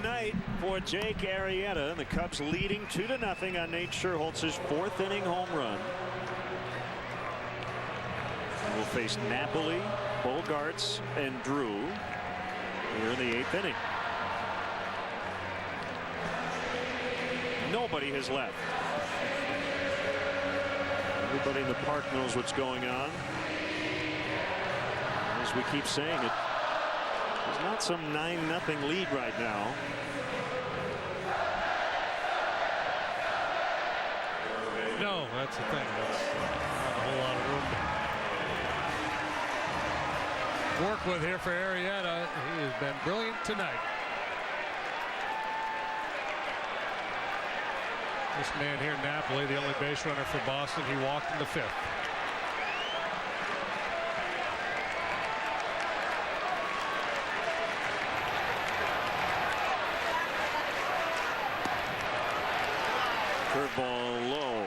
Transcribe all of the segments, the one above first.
night for Jake Arrieta, and the Cubs leading 2-0 on Nate Scherholtz's 4th inning home run. And we'll face Napoli, Bogarts, and Thru here in the 8th inning. Nobody has left. Everybody in the park knows what's going on. As we keep saying it, there's not some 9-0 lead right now. No, that's the thing. That's not a whole lot of room to work with here for Arrieta. He has been brilliant tonight. This man here, Napoli, the only base runner for Boston, he walked in the 5th. Curveball low.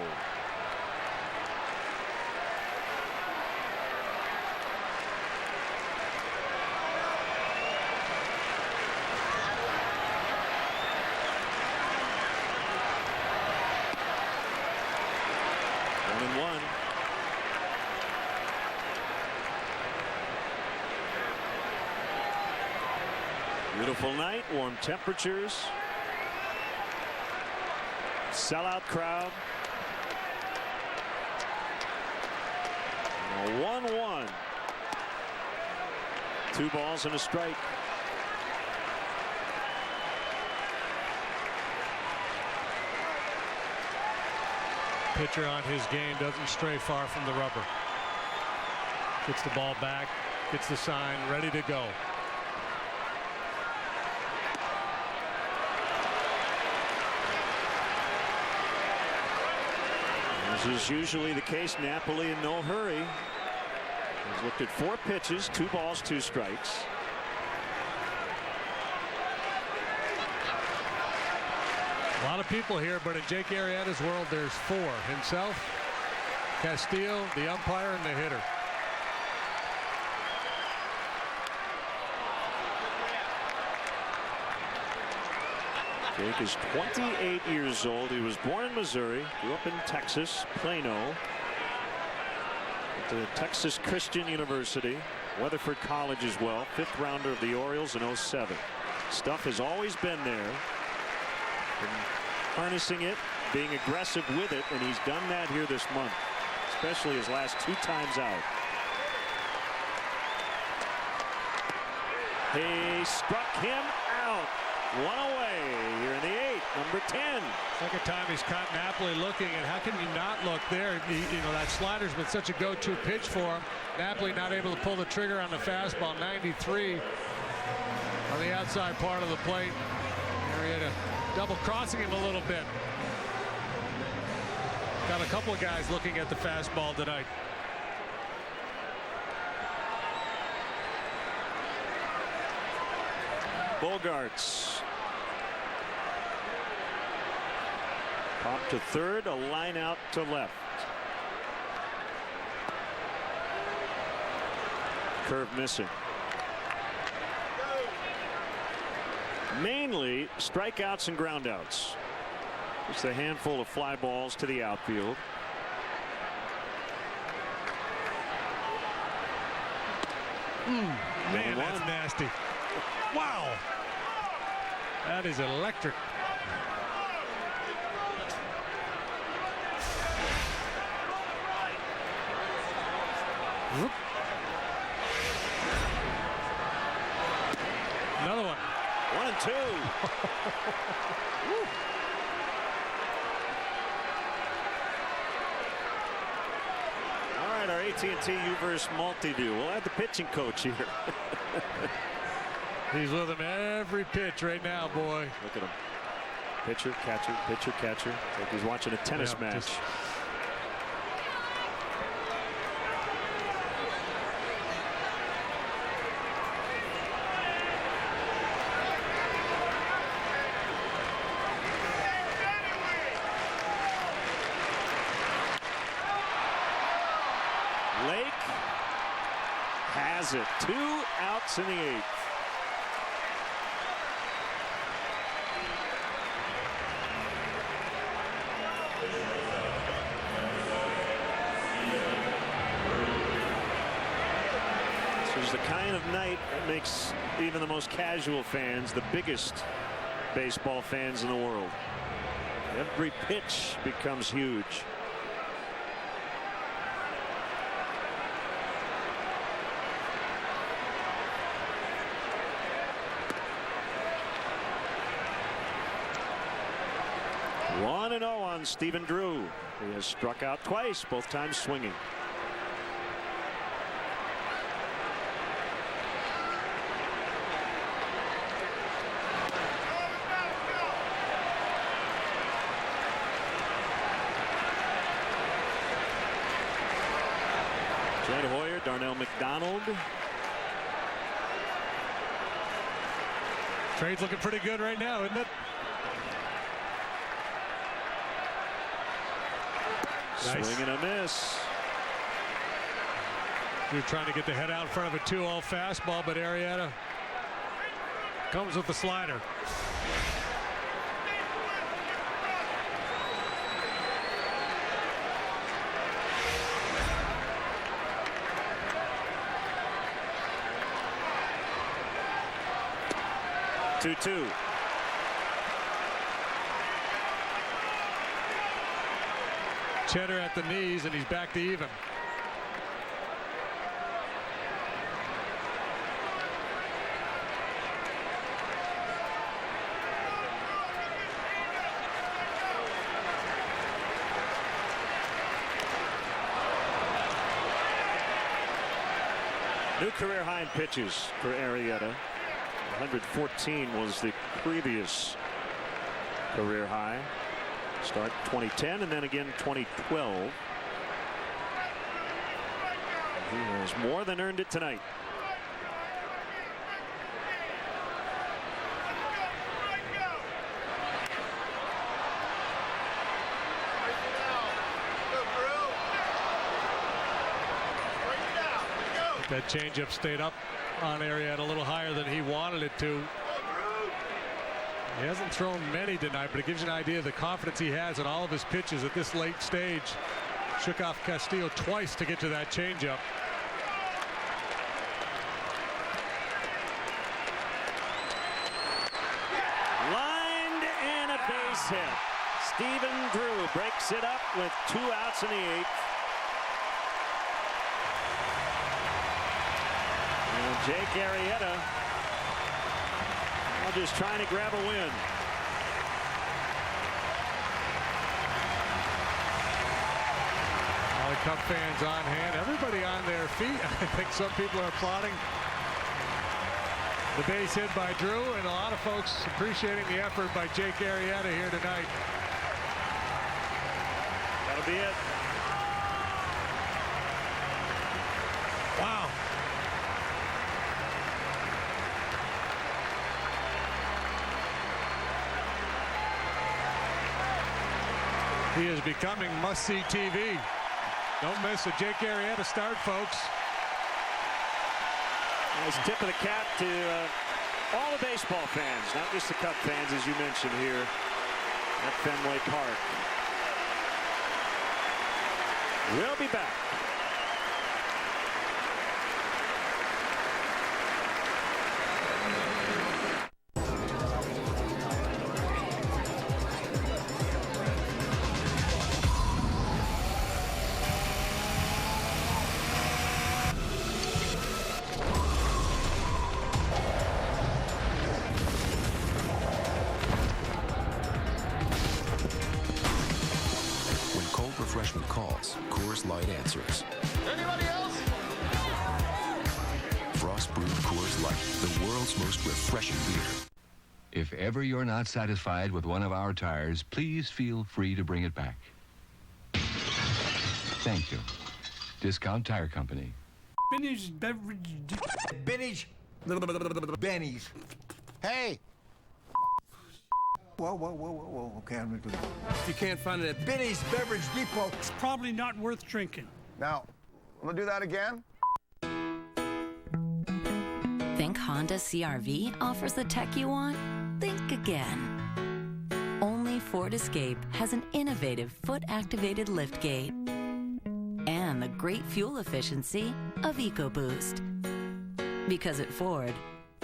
One. Beautiful night, warm temperatures, sellout crowd. A 1-1. 2 balls and a strike. Pitcher on his game doesn't stray far from the rubber. Gets the ball back, gets the sign, ready to go. As is usually the case, Napoli in no hurry. He's looked at 4 pitches, 2 balls, 2 strikes. A lot of people here, but in Jake Arrieta's world, there's 4. Himself, Castillo, the umpire, and the hitter. Jake is 28 years old. He was born in Missouri, grew up in Texas, Plano, at the Texas Christian University, Weatherford College as well, 5th rounder of the Orioles in '07. Stuff has always been there. And harnessing it, being aggressive with it, and he's done that here this month, especially his last 2 times out. He struck him out. 1 away here in the 8th, number 10. Second time he's caught Napoli looking, and how can you not look there? You know, that slider's been such a go-to pitch for him. Napoli not able to pull the trigger on the fastball. 93 on the outside part of the plate. Arrieta double crossing him a little bit. Got a couple of guys looking at the fastball tonight. Bogarts. Pop to third, a line out to left. Curve missing. Mainly strikeouts and groundouts. Just a handful of fly balls to the outfield. Man, that's nasty. Wow. That is electric. Whoop. Another one. 1 and 2. All right, our AT&T Uverse multi-do. We'll have the pitching coach here. He's with him every pitch right now, boy. Look at him. Pitcher, catcher, pitcher, catcher. It's like he's watching a tennis match. Lake has it. 2 outs in the 8th. This is the kind of night that makes even the most casual fans the biggest baseball fans in the world. Every pitch becomes huge. One and 0 on Stephen Drew. He has struck out twice, both times swinging. Jed Hoyer, Darnell McDonald. Trade's looking pretty good right now, isn't it? Nice. Swing and a miss. You're trying to get the head out in front of a 2-0 fastball, but Arrieta comes with the slider. Two. Cheddar at the knees, and he's back to even. New career high in pitches for Arrieta. 114 was the previous career high. Start 2010 and then again 2012. He has more than earned it tonight. That changeup stayed up on Arrieta a little higher than he wanted it to. He hasn't thrown many tonight, but it gives you an idea of the confidence he has in all of his pitches at this late stage. Shook off Castillo twice to get to that changeup. Lined and a base hit. Stephen Drew breaks it up with 2 outs in the 8th. And Jake Arrieta just trying to grab a win. All the Cub fans on hand, everybody on their feet. I think some people are applauding the base hit by Drew, and a lot of folks appreciating the effort by Jake Arrieta here tonight. That'll be it. Wow. He is becoming must-see TV. Don't miss a Jake Arrieta start, folks. Nice tip of the cap to all the baseball fans, not just the Cub fans, as you mentioned here at Fenway Park. We'll be back. Refreshment calls, Coors Light answers. Anybody else? Frost brewed Coors Light, the world's most refreshing beer. If ever you're not satisfied with one of our tires, please feel free to bring it back. Thank you. Discount Tire Company. Benny's beverage. Benny's. Hey! Whoa. Okay, I'm gonna do that. If you can't find it at Benny's Beverage Depot, It's probably not worth drinking. now, I'm gonna do that again. Think Honda CR-V offers the tech you want? Think again. Only Ford Escape has an innovative foot-activated liftgate and the great fuel efficiency of EcoBoost. Because at Ford,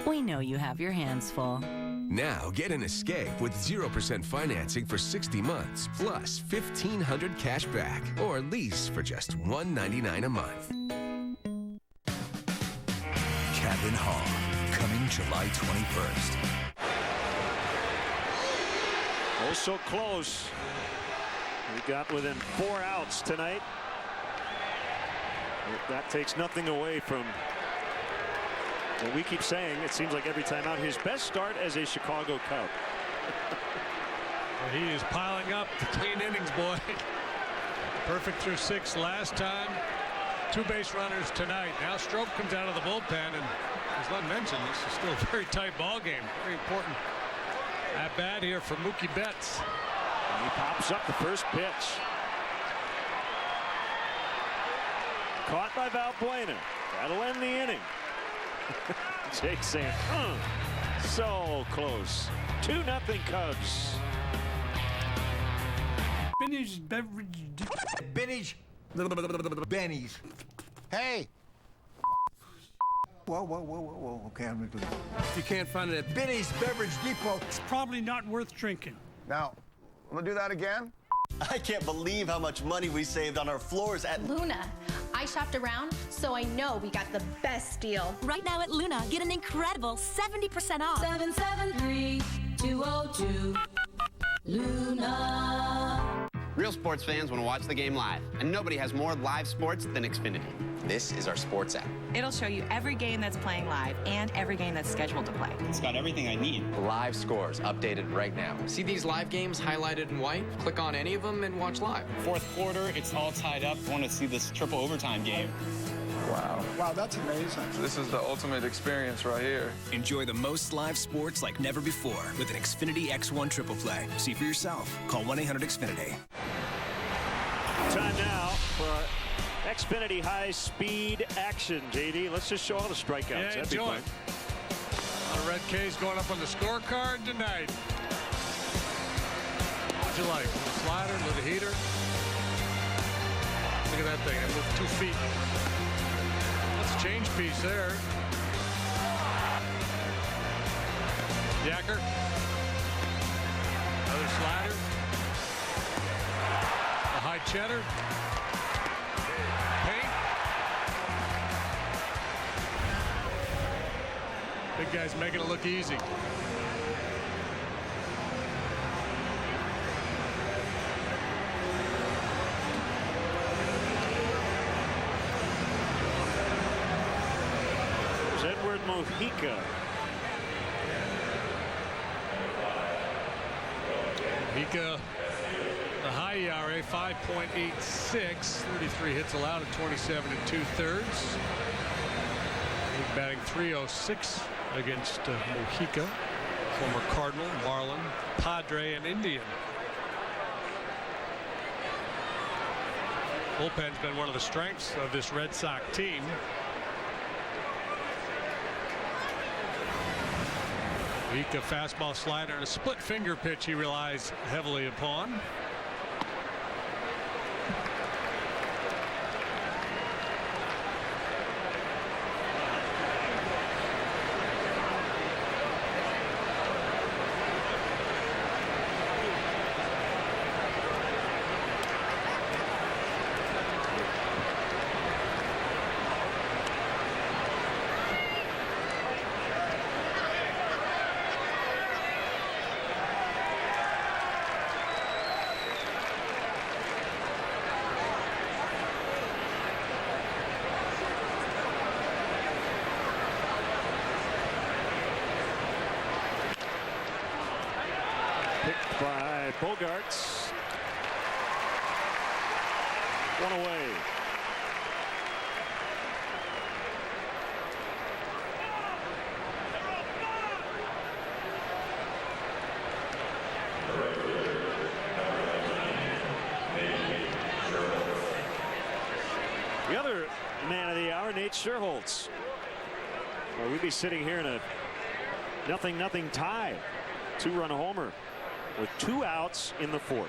we know you have your hands full. Now get an Escape with 0% financing for 60 months, plus $1,500 cash back, or lease for just $199 a month. Cabin Hall, coming July 21st. Oh, so close. We got within 4 outs tonight. That takes nothing away from what we keep saying. It seems like every time out, his best start as a Chicago Cub. He is piling up the clean innings, boy. Perfect through 6 last time. 2 base runners tonight. Now Strope comes out of the bullpen, and as Len mentioned, this is still a very tight ball game. Very important at bat here for Mookie Betts. And he pops up the first pitch. Caught by Valbuena. That'll end the inning. Jake saying, so close. 2-0 Cubs. Finished beverage. Benny's. Benny's. Hey. Whoa. Okay, I'm gonna do that. If you can't find it at Benny's Beverage Depot. It's probably not worth drinking. Now, I'm gonna do that again? I can't believe how much money we saved on our floors at Luna. I shopped around, so I know we got the best deal. Right now at Luna, get an incredible 70% off. 773-202. Luna. Real sports fans want to watch the game live, and nobody has more live sports than Xfinity. This is our sports app. It'll show you every game that's playing live and every game that's scheduled to play. It's got everything I need. Live scores updated right now. See these live games highlighted in white? Click on any of them and watch live. Fourth quarter, it's all tied up. I want to see this triple overtime game. Wow, that's amazing. This is the ultimate experience right here. Enjoy the most live sports like never before with an Xfinity X1 Triple Play. See for yourself. Call 1-800-XFINITY. Time now for Xfinity high-speed action, JD. Let's just show all the strikeouts. Yeah, enjoy. The red K's going up on the scorecard tonight. What'd you like? Little slider, little heater. Look at that thing. I moved 2 feet. That's a change piece there. Yacker. Another slider. A high cheddar. Big guy's making it look easy. There's Edward Mojica. Mojica, the high ERA, 5.86, 33 hits allowed at 27 2/3. Batting .306 against Mojica, former Cardinal, Marlin, Padre, and Indian. Bullpen's been one of the strengths of this Red Sox team. Mojica fastball slider and a split finger pitch he relies heavily upon. Picked by Bogarts. 1 away. The other man of the hour, Nate Sherholtz. Well, we'd be sitting here in a 0-0 tie. 2-run homer with 2 outs in the 4th.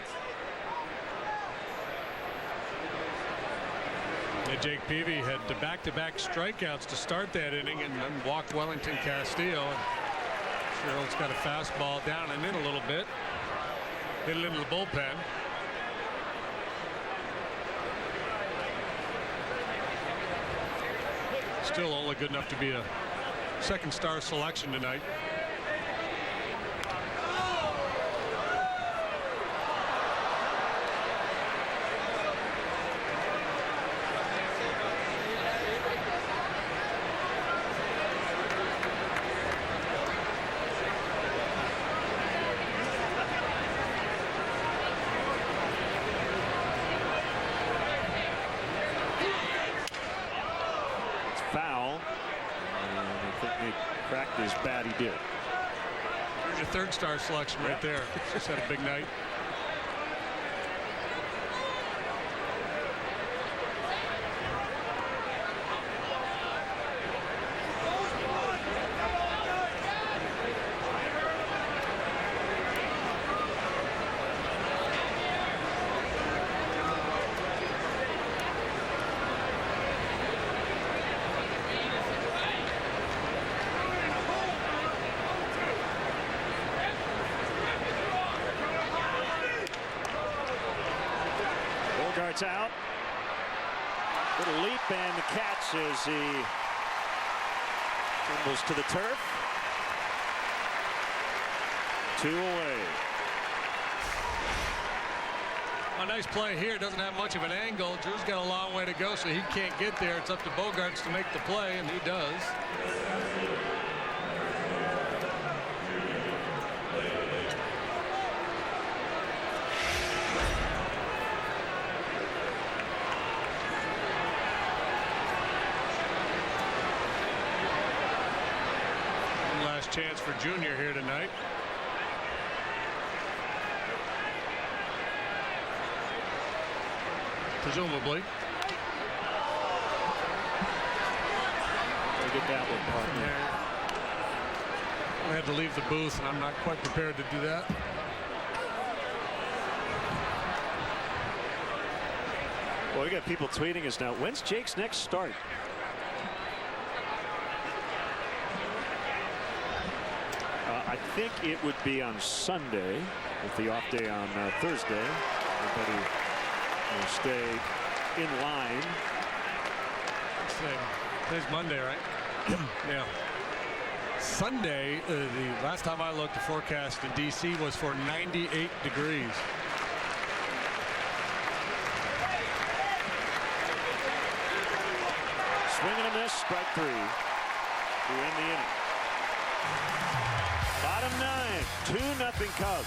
And Jake Peavy had back-to-back strikeouts to start that inning and then walked Wellington Castillo. And Sherrill's got a fastball down and in a little bit. Hit it into the bullpen. Still only good enough to be a second-star selection tonight. His bat, he did. There's your third-star selection right there. Just had a big night. Out. Little leap and the catch as he tumbles to the turf. 2 away. A nice play here. Doesn't have much of an angle. Drew's got a long way to go, so he can't get there. It's up to Bogaerts to make the play, and he does. Chance for Junior here tonight. Presumably. Get that one, partner. I had to leave the booth, and I'm not quite prepared to do that. Well, we got people tweeting us now. When's Jake's next start? I think it would be on Sunday with the off day on Thursday. Everybody will stay in line. Today's Monday, right? Yeah. Sunday, the last time I looked, the forecast in D.C. was for 98 degrees. Swing and a miss, strike 3 to end the inning. Bottom 9, 2-0 Cubs.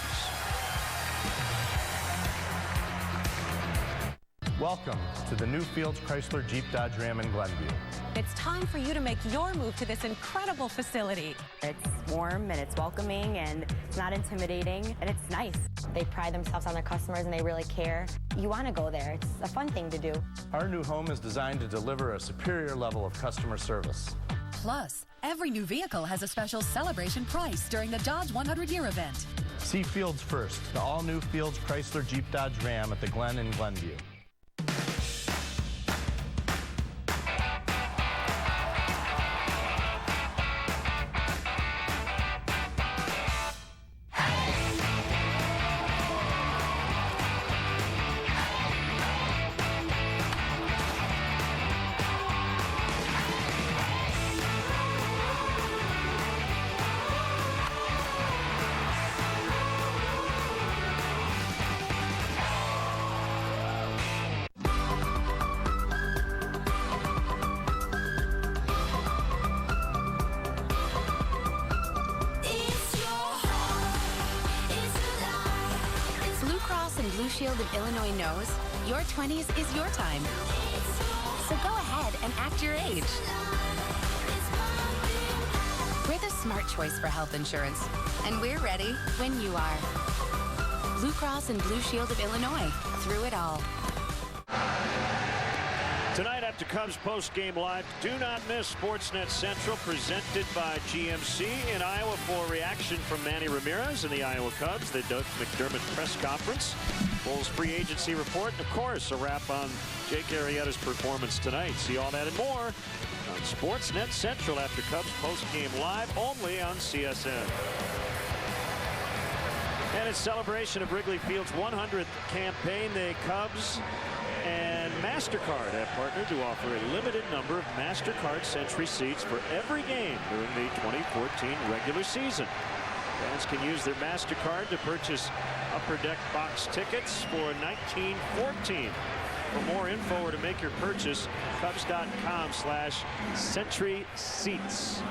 Welcome to the new Fields Chrysler Jeep Dodge Ram in Glenview. It's time for you to make your move to this incredible facility. It's warm and it's welcoming and it's not intimidating and it's nice. They pride themselves on their customers and they really care. You want to go there. It's a fun thing to do. Our new home is designed to deliver a superior level of customer service. Plus, every new vehicle has a special celebration price during the Dodge 100-year event. See Fields first, the all-new Fields Chrysler Jeep Dodge Ram at the Glen in Glenview. Shield of Illinois knows your 20s is your time. So go ahead and act your age. We're the smart choice for health insurance, and we're ready when you are. Blue Cross and Blue Shield of Illinois, through it all. Tonight at back to Cubs Postgame Live. Do not miss SportsNet Central, presented by GMC in Iowa, for reaction from Manny Ramirez and the Iowa Cubs, the Doug McDermott press conference, Bulls free agency report, and of course a wrap on Jake Arrieta's performance tonight. See all that and more on SportsNet Central after Cubs Postgame Live, only on CSN. And in celebration of Wrigley Field's 100th campaign, the Cubs and MasterCard have partnered to offer a limited number of MasterCard Century seats for every game during the 2014 regular season. Fans can use their MasterCard to purchase Upper Deck box tickets for 1914. For more info or to make your purchase, Cubs.com/Century Seats.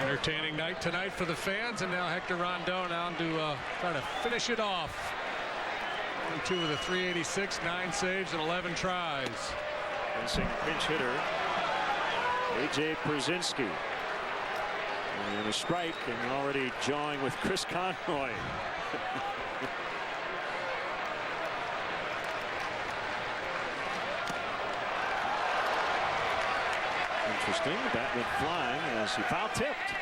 Entertaining night tonight for the fans, and now Hector Rondon on to try to finish it off. 2 with a .386, 9 saves, and 11 tries. Fencing pinch hitter A.J. Przinsky. And a strike, and already jawing with Chris Conroy. Interesting. The bat went flying as he foul tipped.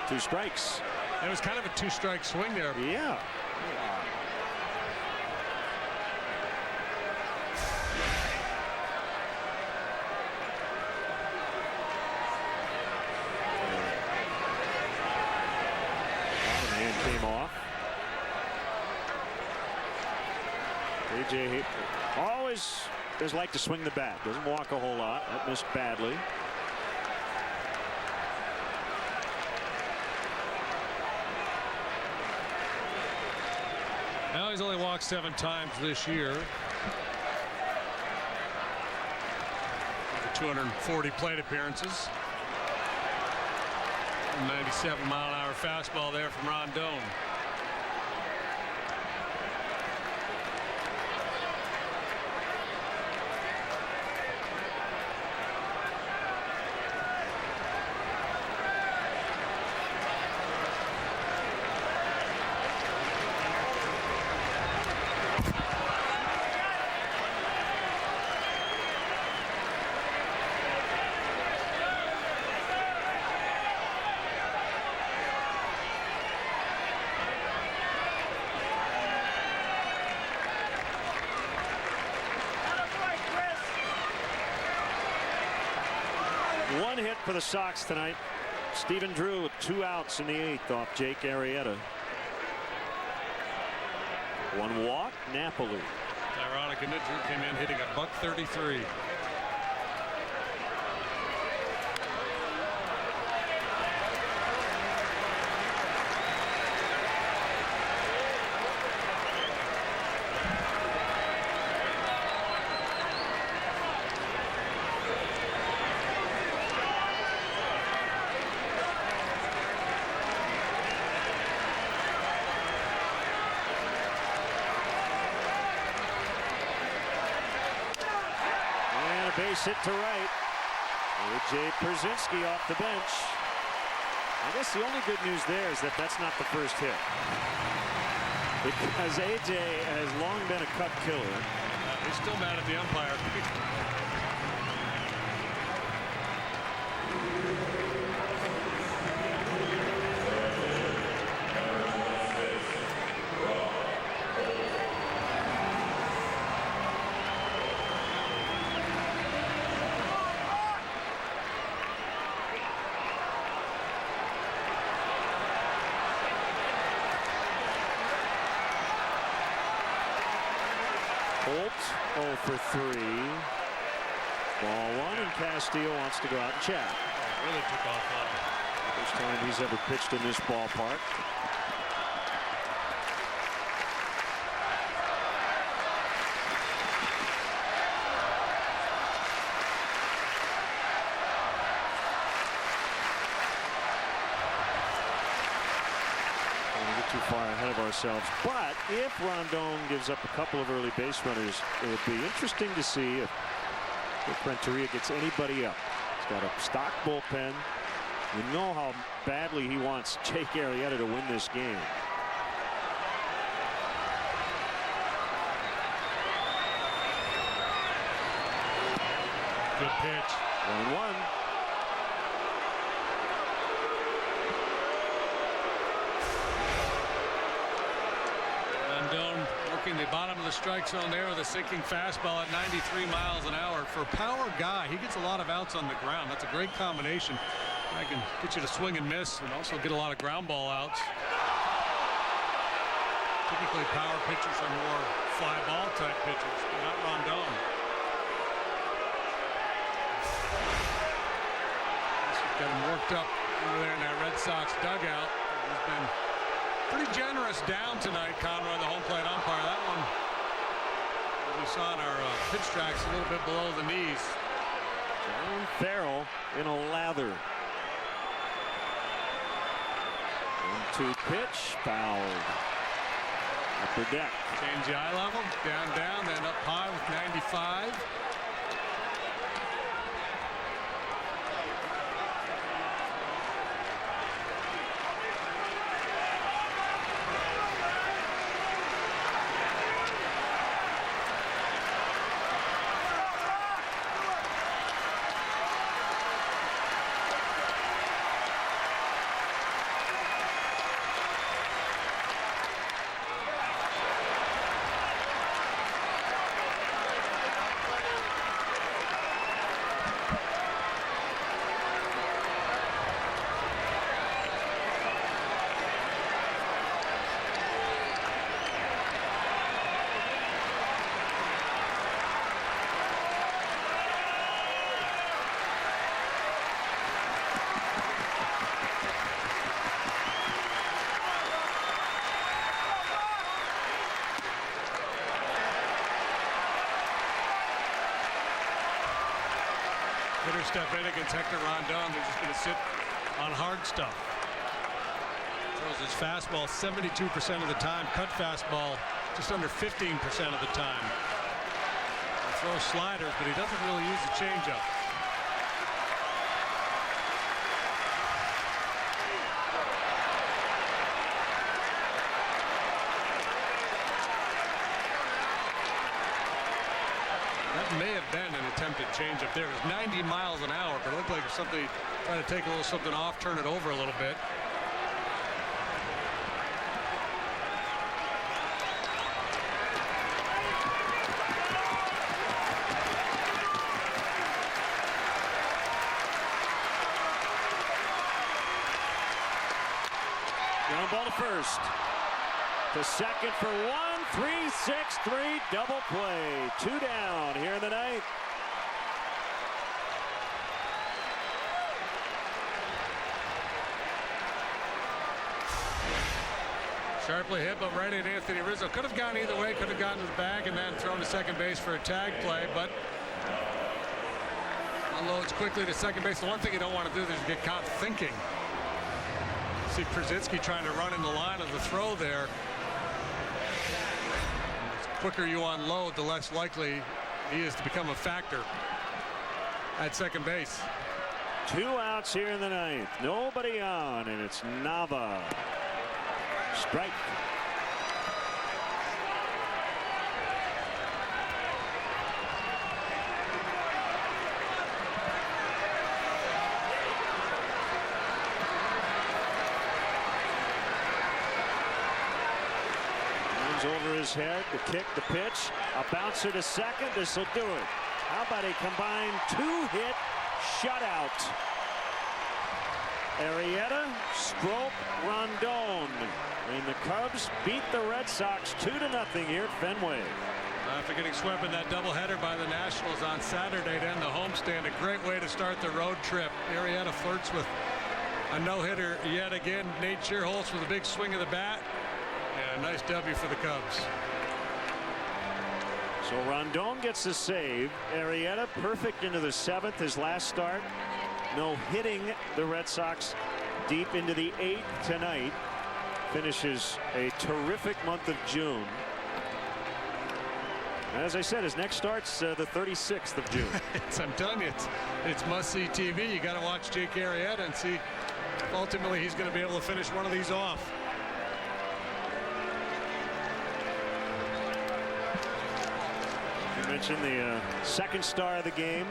2 strikes. It was kind of a 2-strike swing there. Yeah. Hand came off. AJ always does like to swing the bat. Doesn't walk a whole lot. That missed badly. Now he's only walked 7 times this year. 240 plate appearances. 97-mile-an-hour fastball there from Rondon. One hit for the Sox tonight. Stephen Drew with 2 outs in the 8th off Jake Arrieta. 1 walk, Napoli. Ironic, and Drew came in hitting a .133. Base hit to right. A.J. Przinsky off the bench. I guess the only good news there is that that's not the first hit. Because A.J. has long been a cut killer. He's still mad at the umpire. Holt 0 for 3. Ball 1, and Castillo wants to go out and chat. Really took off on him. First time he's ever pitched in this ballpark. Too far ahead of ourselves, but if Rondon gives up a couple of early base runners, it would be interesting to see if Renteria gets anybody up. He's got a stock bullpen. You know how badly he wants Jake Arrieta to win this game. Good pitch. 1-1. Rondon working the bottom of the strike zone there with a sinking fastball at 93 miles an hour. For a power guy, he gets a lot of outs on the ground. That's a great combination. I can get you to swing and miss and also get a lot of ground ball outs. Typically, power pitchers are more fly ball type pitchers, but not Rondon. Got him worked up over there in that Red Sox dugout. He's been pretty generous down tonight, Conroy, the home plate umpire. That one, as we saw in our pitch tracks, a little bit below the knees. John Farrell in a lather. 1-2 pitch, fouled. Upper deck. Change the eye level, down, then up high with 95. Hitter step in against Hector Rondon. They're just going to sit on hard stuff. Throws his fastball 72% of the time. Cut fastball just under 15% of the time. He throws sliders, but he doesn't really use the changeup. May have been an attempted changeup there. It was 90 miles an hour, but it looked like something trying to take a little something off, turn it over a little bit. Ground ball to first. To second for 1, 3-6-3 double play. 2 down here in the ninth. Sharply hit, but right at Anthony Rizzo. Could have gone either way. Could have gotten to the bag and then thrown to second base for a tag play, but unloads quickly to second base. The one thing you don't want to do is get caught thinking. See Przitzky trying to run in the line of the throw there. The quicker you unload, the less likely he is to become a factor at second base. 2 outs here in the ninth. Nobody on, and it's Nava. Strike. Over his head, the kick, the pitch, a bouncer to second. This will do it. How about a combined 2-hit shutout? Arrieta, Strop, Rondon, and the Cubs beat the Red Sox 2-0 here at Fenway. After getting swept in that doubleheader by the Nationals on Saturday to end the homestand, a great way to start the road trip. Arrieta flirts with a no-hitter yet again. Nate Schierholtz with a big swing of the bat. Yeah, nice W for the Cubs. So Rondon gets the save. Arrieta perfect into the 7th, his last start. No hitting the Red Sox deep into the 8th tonight. Finishes a terrific month of June. As I said, his next start's the 36th of June. I'm telling you, it's must-see TV. You got to watch Jake Arrieta and see if ultimately he's going to be able to finish one of these off. You mentioned the second star of the game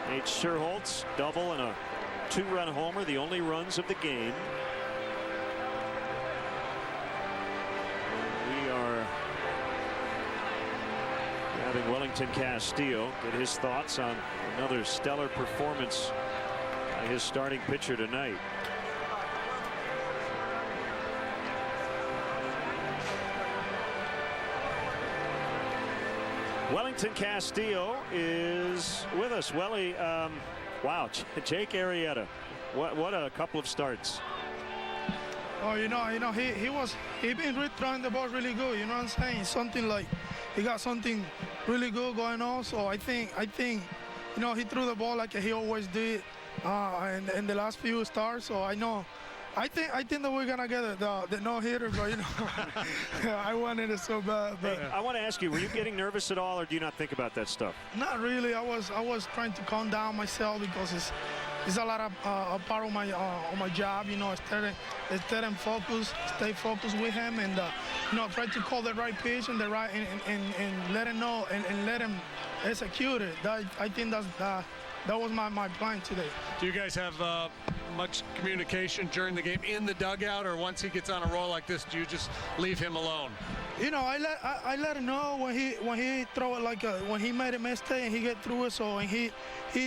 Nate Scherholtz, double and a 2-run homer, the only runs of the game. We are having Wellington Castillo get his thoughts on another stellar performance by his starting pitcher tonight. Wellington Castillo is with us. Welly, wow, Jake Arrieta, what a couple of starts. Oh, he been throwing the ball really good. You know what I'm saying? Something like he got something really good going on. So I think, he threw the ball like he always did in the last few starts. So I think that we're gonna get the no-hitter, but I wanted it so bad. But hey, I want to ask you, were you getting nervous at all, or do you not think about that stuff? Not really. I was trying to calm down myself because it's a lot of a part of my job. Stay focused with him, and try to call the right pitch and the right and let him know and let him execute it. I think that was my plan today. Do you guys have much communication during the game in the dugout, or once he gets on a roll like this, do you just leave him alone? I let him know when he throw it when he made a mistake and he get through it. So and he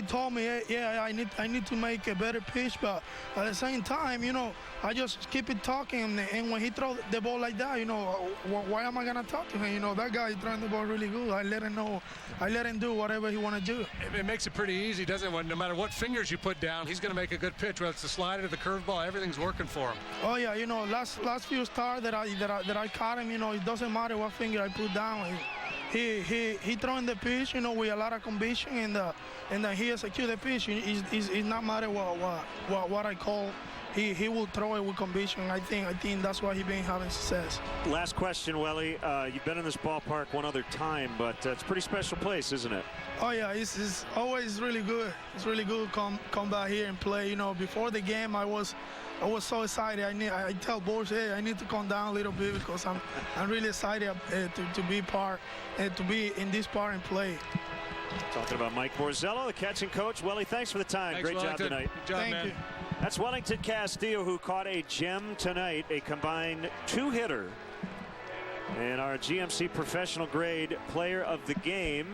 told me, hey, yeah, I need to make a better pitch, but at the same time, I just keep it talking. And when he throw the ball like that, why am I gonna talk to him? That guy is throwing the ball really good. I let him know. I let him do whatever he want to do. It makes it pretty easy, doesn't it? No matter what fingers you put down, he's gonna make a good pitch. Whether it's the slider, the curveball, everything's working for him. Oh yeah, last few starts that I caught him, it doesn't matter what finger I put down. He throwing the pitch, with a lot of conviction, and he execute the pitch. It's not matter what I call. He will throw it with conviction. I think that's why he's been having success. Last question, Welly. You've been in this ballpark one other time, but it's a pretty special place, isn't it? Oh yeah, it's always really good. It's really good to come back here and play. Before the game, I was so excited. I tell boys, hey, I need to calm down a little bit because I'm really excited to be part and to be in this part and play. Talking about Mike Borzello, the catching coach. Welly, thanks for the time. Thanks, Great Wellington. job tonight. Good job, Thank man. you. That's Wellington Castillo, who caught a gem tonight, a combined 2-hitter. And our GMC professional grade player of the game.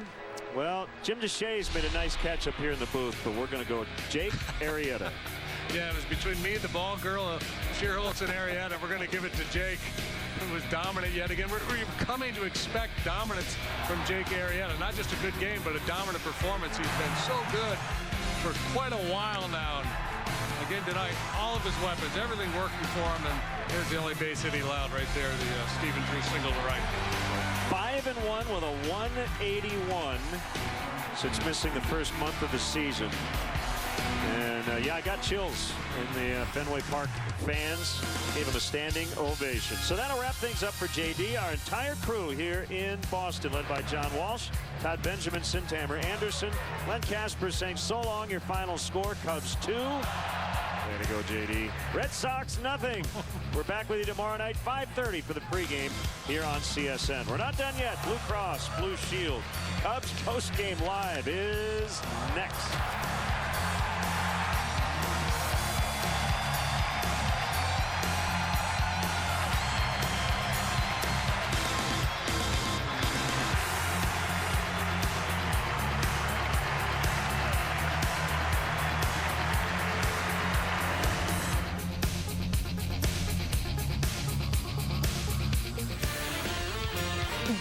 Well, Jim DeShay's made a nice catch up here in the booth, but we're going to go Jake Arrieta. Yeah, it was between me, the ball girl, Scherholtz, and Arrieta. We're going to give it to Jake, who was dominant yet again. We're coming to expect dominance from Jake Arrieta. Not just a good game, but a dominant performance. He's been so good for quite a while now. And again tonight, all of his weapons, everything working for him. And here's the only base hit he allowed right there, the Stephen Drew single to right. 5-1 with a 181 since missing the first month of the season. And yeah, I got chills. And the Fenway Park fans gave him a standing ovation. So that'll wrap things up for JD. Our entire crew here in Boston, led by John Walsh, Todd Benjamin, Sintamer Anderson, Len Casper saying so long. Your final score, Cubs 2. Way to go, JD. Red Sox, nothing. We're back with you tomorrow night, 5:30 for the pregame here on CSN. We're not done yet. Blue Cross, Blue Shield. Cubs postgame live is next.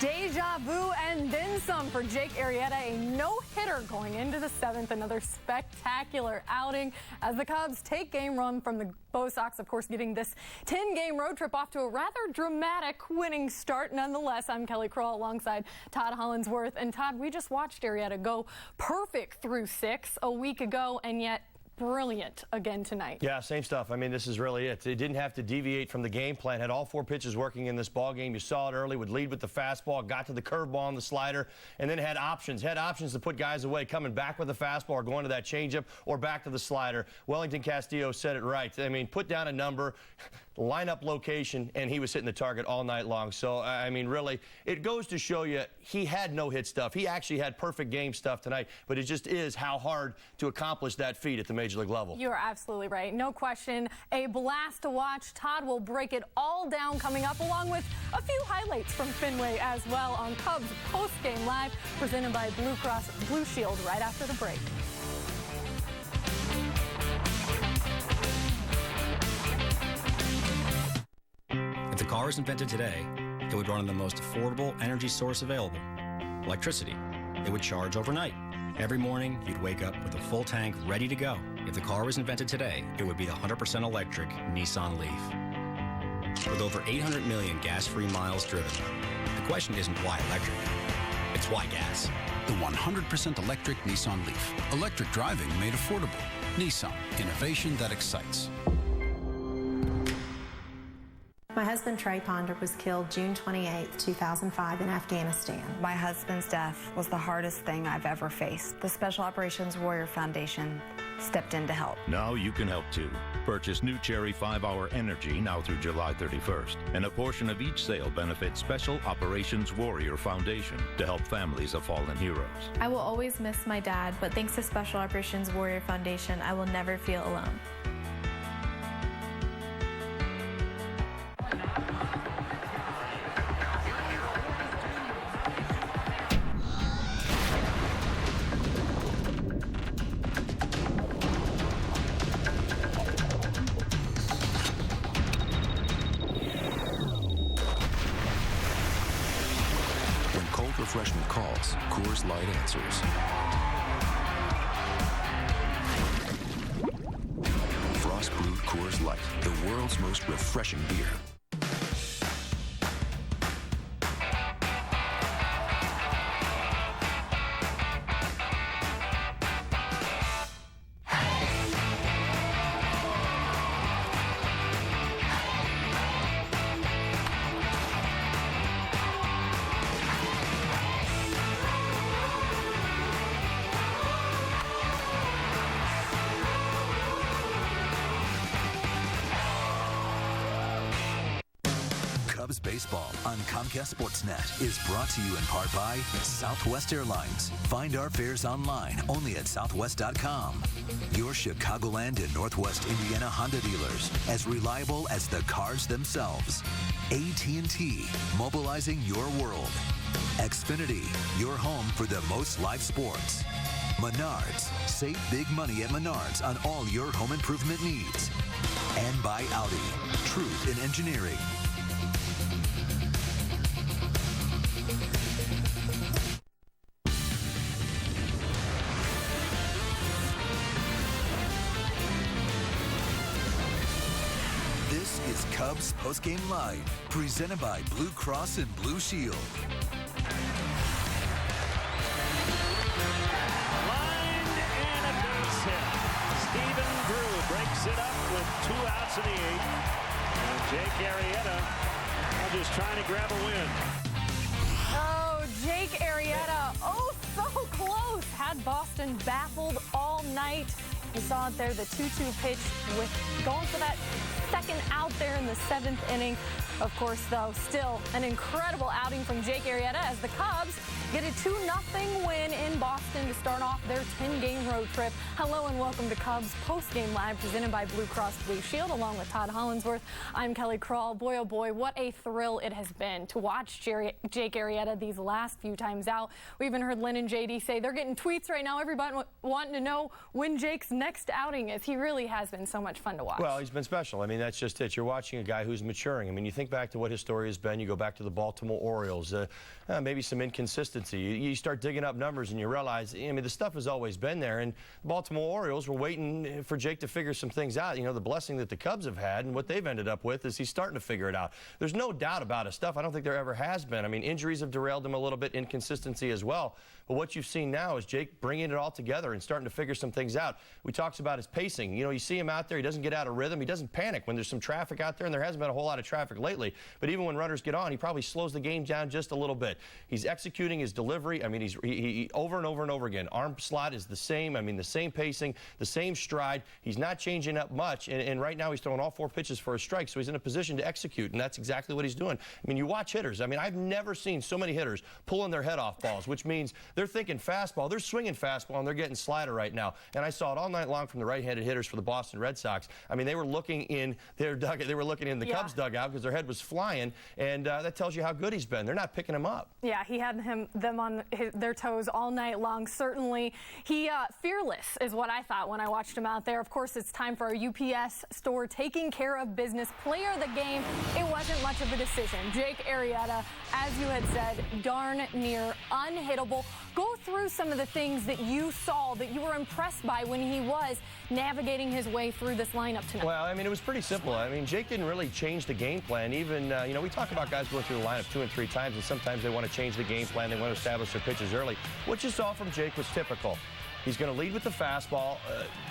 Deja vu and then some for Jake Arrieta, a no-hitter going into the 7th. Another spectacular outing as the Cubs take game run from the Bo Sox, of course, getting this 10-game road trip off to a rather dramatic winning start. Nonetheless, I'm Kelly Kroll alongside Todd Hollinsworth. And Todd, we just watched Arrieta go perfect through 6 a week ago, and yet brilliant again tonight. Yeah, same stuff. I mean, this is really it. They didn't have to deviate from the game plan. Had all 4 pitches working in this ball game. You saw it early. Would lead with the fastball, got to the curveball and the slider, and then had options. Had options to put guys away, coming back with the fastball or going to that changeup or back to the slider. Wellington Castillo said it right. I mean, put down a number, lineup location, and he was hitting the target all night long. So, I mean, really, it goes to show you he had no-hit stuff. He actually had perfect game stuff tonight, but it just is how hard to accomplish that feat at the Major League level. You're absolutely right. No question. A blast to watch. Todd will break it all down coming up, along with a few highlights from Fenway as well on Cubs Postgame Live, presented by Blue Cross Blue Shield right after the break. If the car was invented today, it would run on the most affordable energy source available, electricity. It would charge overnight. Every morning, you'd wake up with a full tank ready to go. If the car was invented today, it would be the 100% electric Nissan Leaf. With over 800 million gas-free miles driven, the question isn't why electric, it's why gas. The 100% electric Nissan Leaf. Electric driving made affordable. Nissan. Innovation that excites. My husband, Trey Ponder, was killed June 28, 2005 in Afghanistan. My husband's death was the hardest thing I've ever faced. The Special Operations Warrior Foundation stepped in to help. Now you can help too. Purchase new Cherry 5-Hour Energy now through July 31st. And a portion of each sale benefits Special Operations Warrior Foundation to help families of fallen heroes. I will always miss my dad, but thanks to Special Operations Warrior Foundation, I will never feel alone. Refreshment calls, Coors Light answers. Frost brewed Coors Light, the world's most refreshing beer. Cubs baseball on Comcast SportsNet is brought to you in part by Southwest Airlines. Find our fares online only at southwest.com. Your Chicagoland and Northwest Indiana Honda dealers, as reliable as the cars themselves. AT&T, mobilizing your world. Xfinity, your home for the most live sports. Menards, save big money at Menards on all your home improvement needs. And by Audi, truth in engineering. This is Cubs Postgame Live, presented by Blue Cross and Blue Shield. Lined and a base hit. Stephen Thru breaks it up with 2 outs in the 8th. And Jake Arrieta just trying to grab a win. Oh, Jake Arrieta, oh so close. Had Boston baffled all night. You saw it there, the 2-2 pitch with going for that second out there in the 7th inning. Of course, though, still an incredible outing from Jake Arrieta as the Cubs get a 2-0 win in Boston to start off their 10-game road trip. Hello and welcome to Cubs Postgame Live, presented by Blue Cross Blue Shield, along with Todd Hollinsworth. I'm Kelly Crawl. Boy, oh boy, what a thrill it has been to watch Jake Arrieta these last few times out. We even heard Lynn and JD say they're getting tweets right now, everybody wanting to know when Jake's next outing is. He really has been so much fun to watch. Well, he's been special. I mean, that's just it. You're watching a guy who's maturing. I mean, you think back to what his story has been. You go back to the Baltimore Orioles, maybe some inconsistency. You start digging up numbers and you realize, I mean, the stuff has always been there. And the Baltimore Orioles were waiting for Jake to figure some things out. You know, the blessing that the Cubs have had and what they've ended up with is he's starting to figure it out. There's no doubt about his stuff. I don't think there ever has been. I mean, injuries have derailed him a little bit, inconsistency as well. But what you've seen now is Jake bringing it all together and starting to figure some things out. We talked about his pacing. You know, you see him out there, he doesn't get out of rhythm, he doesn't panic when there's some traffic out there, and there hasn't been a whole lot of traffic lately. But even when runners get on, he probably slows the game down just a little bit. He's executing his delivery. I mean, he over and over and over again. Arm slot is the same. I mean, the same pacing, the same stride. He's not changing up much, and right now he's throwing all 4 pitches for a strike, so he's in a position to execute, and that's exactly what he's doing. I mean, you watch hitters. I mean, I've never seen so many hitters pulling their head off balls, which means they're thinking fastball, they're swinging fastball, and they're getting slider right now. And I saw it all night long from the right-handed hitters for the Boston Red Sox. I mean, they were looking in their dugout. They were looking in the Cubs dugout because their head was flying, and that tells you how good he's been. They're not picking him up. Yeah, he had them on their toes all night long. Certainly, he fearless is what I thought when I watched him out there. Of course, it's time for our UPS store taking care of business. Player of the game, it wasn't much of a decision. Jake Arrieta, as you had said, darn near unhittable. Go through some of the things that you saw that you were impressed by when he was navigating his way through this lineup tonight. Well, I mean, it was pretty simple. I mean, Jake didn't really change the game plan. Even, you know, we talk about guys going through the lineup 2 and 3 times, and sometimes they want to change the game plan. They want to establish their pitches early. What you saw from Jake was typical. He's going to lead with the fastball.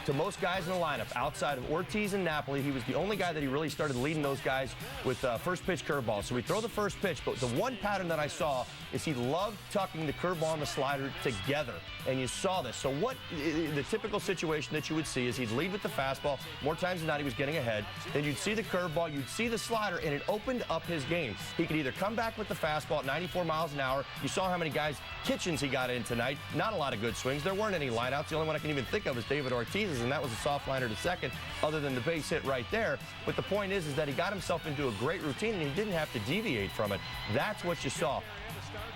To most guys in the lineup, outside of Ortiz and Napoli, he was the only guy that he really started leading those guys with first pitch curveball. So we throw the first pitch, but the one pattern that I saw is he loved tucking the curveball and the slider together, and you saw this. So what the typical situation that you would see is he'd lead with the fastball. More times than not, he was getting ahead. Then you'd see the curveball, you'd see the slider, and it opened up his game. He could either come back with the fastball at 94 miles an hour. You saw how many guys, kitchens he got in tonight. Not a lot of good swings. There weren't any lineouts. The only one I can even think of is David Ortiz's, and that was a soft liner to second, other than the base hit right there. But the point is that he got himself into a great routine, and he didn't have to deviate from it. That's what you saw.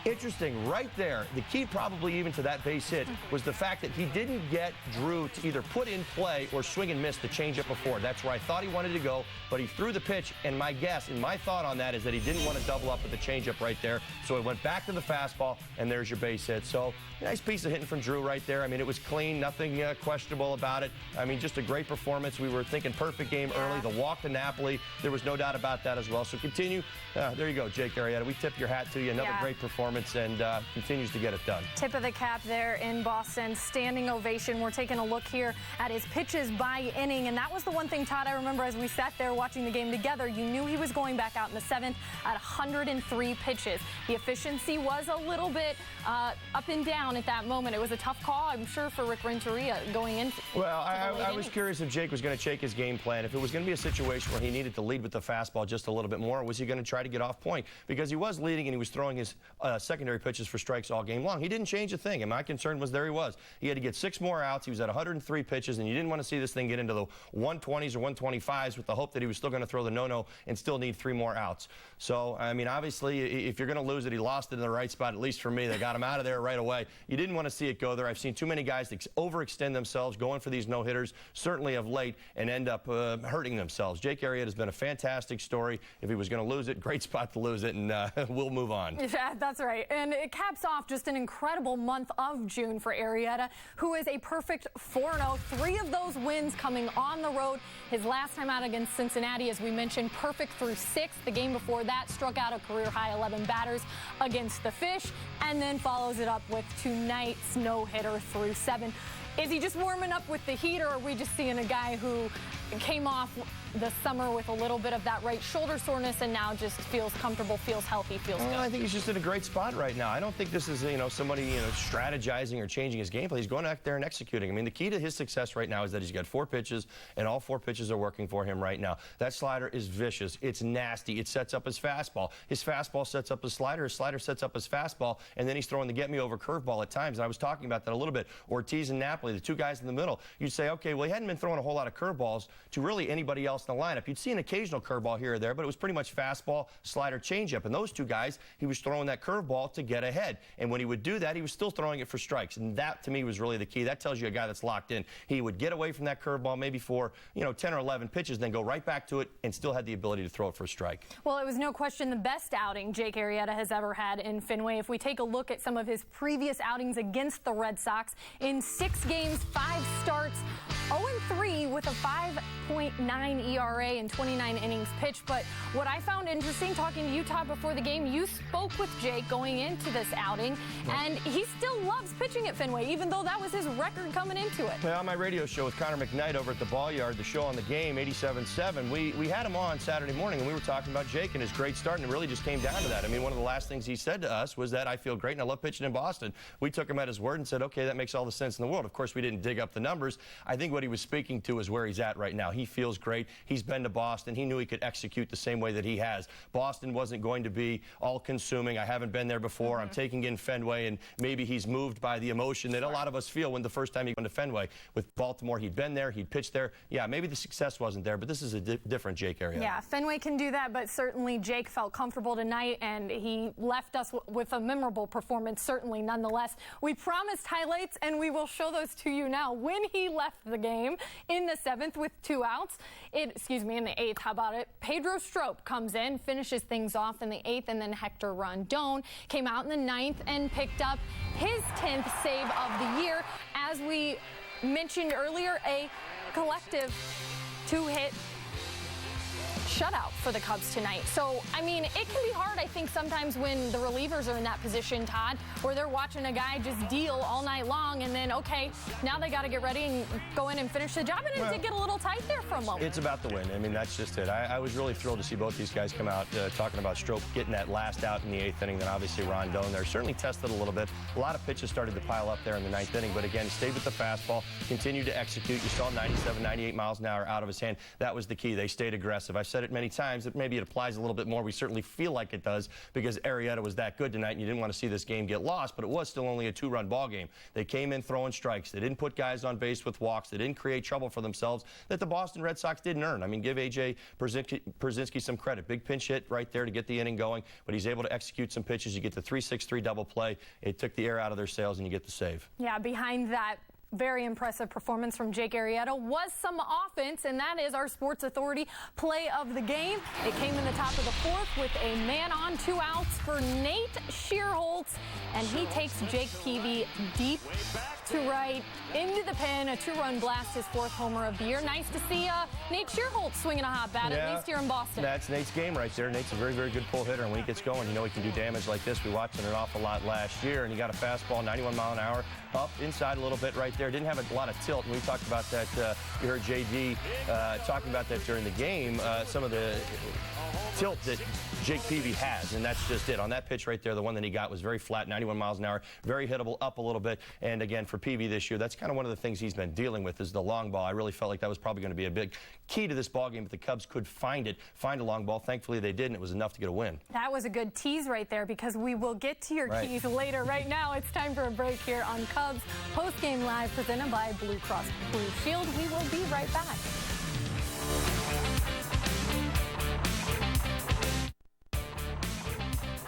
Interesting, right there, the key probably even to that base hit was the fact that he didn't get Drew to either put in play or swing and miss the changeup before. That's where I thought he wanted to go, but he threw the pitch, and my guess and my thought on that is that he didn't want to double up with the changeup right there, so it went back to the fastball, and there's your base hit. So, nice piece of hitting from Drew right there. I mean, it was clean, nothing questionable about it. I mean, just a great performance. We were thinking perfect game early. The walk to Napoli, there was no doubt about that as well. So continue. There you go, Jake Arrieta. We tip your hat to you. Another great performance, and continues to get it done. Tip of the cap there in Boston. Standing ovation. We're taking a look here at his pitches by inning, and that was the one thing, Todd, I remember as we sat there watching the game together, you knew he was going back out in the 7th at 103 pitches. The efficiency was a little bit up and down at that moment. It was a tough call, I'm sure, for Rick Renteria going into. Well, I was curious if Jake was going to shake his game plan. If it was going to be a situation where he needed to lead with the fastball just a little bit more, or was he going to try to get off point? Because he was leading and he was throwing his secondary pitches for strikes all game long. He didn't change a thing, and my concern was there he was. He had to get 6 more outs. He was at 103 pitches, and you didn't want to see this thing get into the 120s or 125s with the hope that he was still going to throw the no-no and still need 3 more outs. So, I mean, obviously, if you're going to lose it, he lost it in the right spot, at least for me. They got him out of there right away. You didn't want to see it go there. I've seen too many guys overextend themselves going for these no-hitters, certainly of late, and end up hurting themselves. Jake Arrieta has been a fantastic story. If he was going to lose it, great spot to lose it, and we'll move on. Yeah, that's right. And it caps off just an incredible month of June for Arrieta, who is a perfect 4-0. 3 of those wins coming on the road. His last time out against Cincinnati, as we mentioned, perfect through 6. The game before that, struck out a career-high 11 batters against the Fish, and then follows it up with tonight's no-hitter through 7. Is he just warming up with the heat, or are we just seeing a guy who came off the summer with a little bit of that right shoulder soreness and now just feels comfortable, feels healthy, feels good? I think he's just in a great spot right now. I don't think this is, somebody, strategizing or changing his game play. He's going out there and executing. I mean, the key to his success right now is that he's got 4 pitches, and all 4 pitches are working for him right now. That slider is vicious. It's nasty. It sets up his fastball. His fastball sets up his slider sets up his fastball, and then he's throwing the get-me-over curveball at times. And I was talking about that a little bit. Ortiz and Napoli, the 2 guys in the middle. You'd say, okay, well, he hadn't been throwing a whole lot of curveballs to really anybody else in the lineup. You'd see an occasional curveball here or there, but it was pretty much fastball, slider, changeup. And those 2 guys, he was throwing that curveball to get ahead. And when he would do that, he was still throwing it for strikes. And that, to me, was really the key. That tells you a guy that's locked in. He would get away from that curveball maybe for, 10 or 11 pitches, then go right back to it and still had the ability to throw it for a strike. Well, it was no question the best outing Jake Arrieta has ever had in Fenway. If we take a look at some of his previous outings against the Red Sox, in 6 games, 5 starts, 0-3 with a .9 ERA and 29 innings pitched. But what I found interesting, talking to Utah before the game, you spoke with Jake going into this outing, and he still loves pitching at Fenway, even though that was his record coming into it. Well, on my radio show with Connor McKnight over at the Ball Yard, the show on the game, 87.7, we had him on Saturday morning, and we were talking about Jake and his great start, and it really just came down to that. I mean, one of the last things he said to us was that I feel great and I love pitching in Boston. We took him at his word and said, okay, that makes all the sense in the world. Of course, we didn't dig up the numbers. I think what he was speaking to is where he's at right now. He feels great. He's been to Boston. He knew he could execute the same way that he has. Boston wasn't going to be all-consuming. I haven't been there before. I'm taking in Fenway, and maybe he's moved by the emotion that a lot of us feel when the first time he went to Fenway. With Baltimore, he'd been there, he'd pitched there. Yeah, maybe the success wasn't there, but this is a different Jake Arrieta. Yeah, Fenway can do that, but certainly Jake felt comfortable tonight, and he left us with a memorable performance, certainly, nonetheless. We promised highlights, and we will show those to you now. When he left the game in the 7th with 2 outs, in the 8th, how about it? Pedro Strop comes in, finishes things off in the 8th, and then Hector Rondon came out in the 9th and picked up his 10th save of the year. As we mentioned earlier, a collective 2-hit shutout for the Cubs tonight. So, I mean, it can be hard, I think, sometimes when the relievers are in that position, Todd, where they're watching a guy just deal all night long, and then, okay, now they got to get ready and go in and finish the job, and it did get a little tight there for a moment. It's about the win. I mean, that's just it. I was really thrilled to see both these guys come out talking about Strop getting that last out in the 8th inning, then obviously Rondon there. Certainly tested a little bit. A lot of pitches started to pile up there in the 9th inning, but again, stayed with the fastball, continued to execute. You saw 97, 98 miles an hour out of his hand. That was the key. They stayed aggressive. I've said it many times that maybe it applies a little bit more. We certainly feel like it does because Arrieta was that good tonight, and you didn't want to see this game get lost, but it was still only a 2-run ball game. They came in throwing strikes. They didn't put guys on base with walks. They didn't create trouble for themselves that the Boston Red Sox didn't earn. I mean, give A.J. Pierzynski some credit. Big pinch hit right there to get the inning going, but he's able to execute some pitches. You get the 3-6-3 double play. It took the air out of their sails, and you get the save. Yeah, behind that very impressive performance from Jake Arrieta was some offense, and that is our Sports Authority play of the game. It came in the top of the 4th with a man on 2 outs for Nate Shearholtz, and he takes Jake Peavy deep to right into the pen. A 2-run blast, his 4th homer of the year. Nice to see Nate Shearholtz swinging a hot bat, at least here in Boston. That's Nate's game right there. Nate's a very, very good pull hitter, and when he gets going, you know he can do damage like this. We watched it an awful lot last year, and he got a fastball, 91 mile an hour, up inside a little bit right there. Didn't have a lot of tilt, and we talked about that. You heard JD talking about that during the game, some of the tilt that Jake Peavy has, and that's just it. On that pitch right there, the one that he got was very flat, 91 miles an hour, very hittable, up a little bit. And again, for Peavy this year, that's kind of one of the things he's been dealing with is the long ball. I really felt like that was probably going to be a big key to this ball game if the Cubs could find a long ball. Thankfully, they did, and it was enough to get a win. That was a good tease right there because we will get to your keys later. Right now, it's time for a break here on Cubs Postgame Live presented by Blue Cross Blue Shield. We will be right back.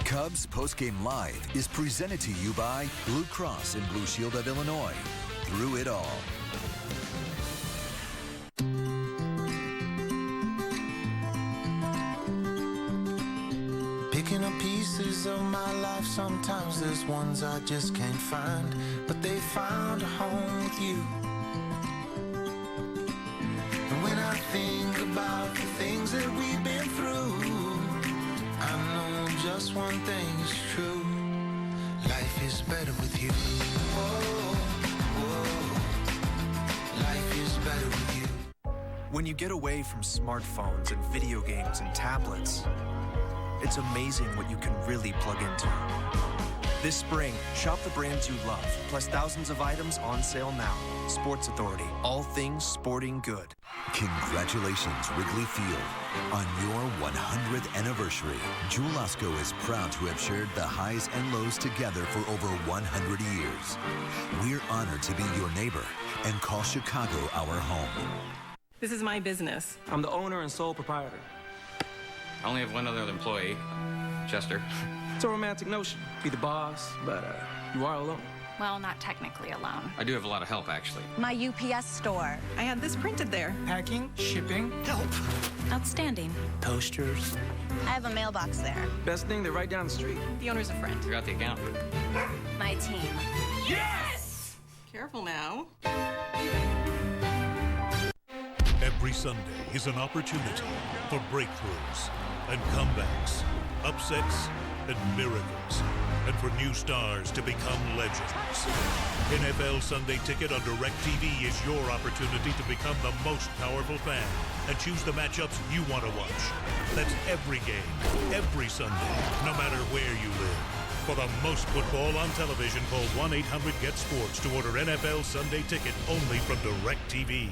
Cubs Postgame Live is presented to you by Blue Cross and Blue Shield of Illinois. Through it all. Picking up pieces of my life, sometimes there's ones I just can't find, but they found a home with you. And when I think about the things that we've been through, I know just one thing is true. Life is better with you. Whoa, whoa. Life is better with you. When you get away from smartphones and video games and tablets, it's amazing what you can really plug into. This spring, shop the brands you love, plus thousands of items on sale now. Sports Authority, all things sporting good. Congratulations, Wrigley Field. On your 100th anniversary, Jewel Osco is proud to have shared the highs and lows together for over 100 years. We're honored to be your neighbor and call Chicago our home. This is my business. I'm the owner and sole proprietor. I only have one other employee, Chester. It's a romantic notion. Be the boss, but you are alone. Well, not technically alone. I do have a lot of help, actually. My UPS store. I had this printed there. Packing, shipping, help. Outstanding. Toasters. I have a mailbox there. Best thing, they're right down the street. The owner's a friend. Forgot the account. My team. Yes! Careful now. At Every Sunday is an opportunity for breakthroughs and comebacks, upsets and miracles, and for new stars to become legends. NFL Sunday Ticket on DirecTV is your opportunity to become the most powerful fan and choose the matchups you want to watch. That's every game, every Sunday, no matter where you live. For the most football on television, call 1-800-GET-SPORTS to order NFL Sunday Ticket only from DirecTV.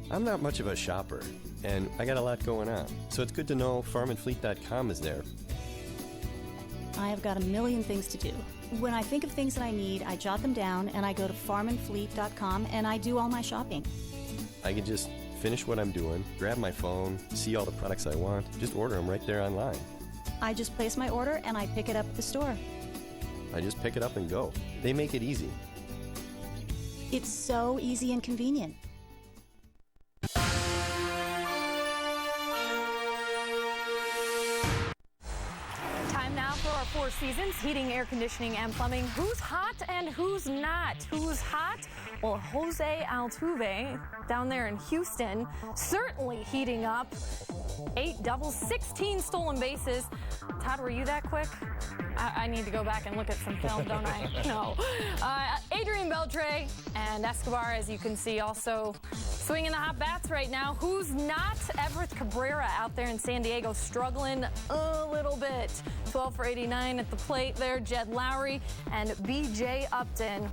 I'm not much of a shopper, and I got a lot going on, so it's good to know farmandfleet.com is there. I have got a million things to do. When I think of things that I need, I jot them down, and I go to farmandfleet.com, and I do all my shopping. I can just finish what I'm doing, grab my phone, see all the products I want, just order them right there online. I just place my order, and I pick it up at the store. I just pick it up and go. They make it easy. It's so easy and convenient. Time now for our Four Seasons, heating, air conditioning, and plumbing. Who's hot and who's not? Who's hot? Well, Jose Altuve down there in Houston, certainly heating up. 8 doubles, 16 stolen bases. Todd, were you that quick? I need to go back and look at some film, don't I? No. Adrian Beltre and Escobar, as you can see, also swinging the hot bats right now. Who's not? Everett Cabrera out there in San Diego struggling a little bit. 12 for 89 at the plate there. Jed Lowry and B.J. Upton.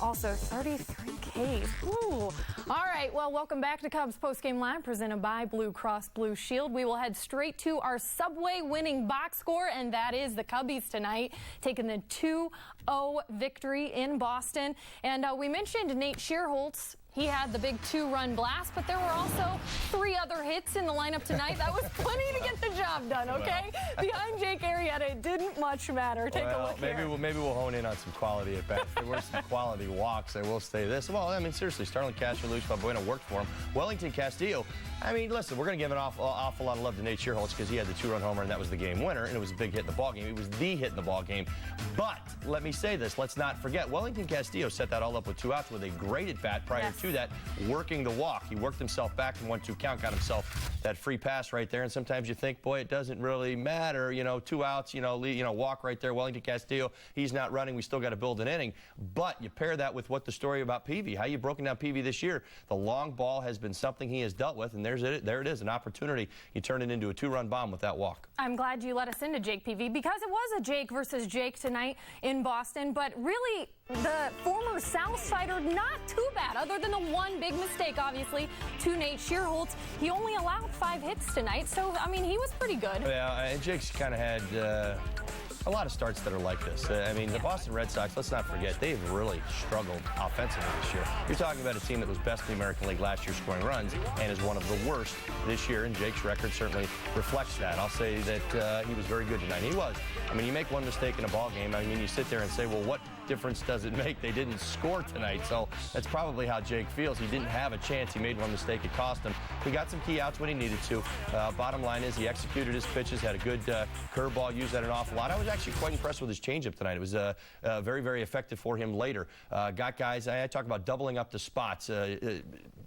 Also 33 Ks. Ooh. All right, well, welcome back to Cubs Postgame Live, presented by Blue Cross Blue Shield. We will head straight to our Subway winning box score, and that is the Cubbies tonight, taking the 2-0 victory in Boston. And we mentioned Nate Schierholtz. He had the big 2-run blast, but there were also 3 other hits in the lineup tonight. That was plenty to get the job done, okay? Behind Jake Arrieta, it didn't much matter. Take a look here. Maybe we'll hone in on some quality at bats. There were some quality walks. I will say this. Well, I mean, seriously, Starlin Castro, Luis Valbuena worked for him. Wellington Castillo, I mean, listen, we're going to give an awful lot of love to Nate Schierholtz because he had the 2-run homer, and that was the game winner, and it was a big hit in the ballgame. It was the hit in the ballgame. But let me say this. Let's not forget, Wellington Castillo set that all up with 2 outs with a great at-bat prior to that, working the walk. He worked himself back from 1-2 count, got himself that free pass right there, and sometimes you think, boy, it doesn't really matter, 2 outs, walk right there. Wellington Castillo, he's not running. We still got to build an inning. But you pair that with what the story about Peavy, how you broken down Peavy this year. The long ball has been something he has dealt with, and there it is, an opportunity. He turned it into a 2-run bomb with that walk. I'm glad you let us into Jake Peavy because it was a Jake versus Jake tonight in Boston, but really the former Southsider not too bad, other than the one big mistake, obviously, to Nate Schierholtz. He only allowed 5 hits tonight, so, I mean, he was pretty good. Yeah, and Jake's kind of had a lot of starts that are like this. I mean, the Boston Red Sox, let's not forget, they've really struggled offensively this year. You're talking about a team that was best in the American League last year scoring runs and is one of the worst this year, and Jake's record certainly reflects that. I'll say that he was very good tonight. He was. I mean, you make one mistake in a ball game, I mean, you sit there and say, well, what difference does it make? They didn't score tonight, so that's probably how Jake feels. He didn't have a chance. He made one mistake. It cost him. He got some key outs when he needed to. Bottom line is he executed his pitches, had a good curveball, used that an awful lot. I was actually quite impressed with his changeup tonight. It was very, very effective for him later. Got guys, I talk about doubling up the spots.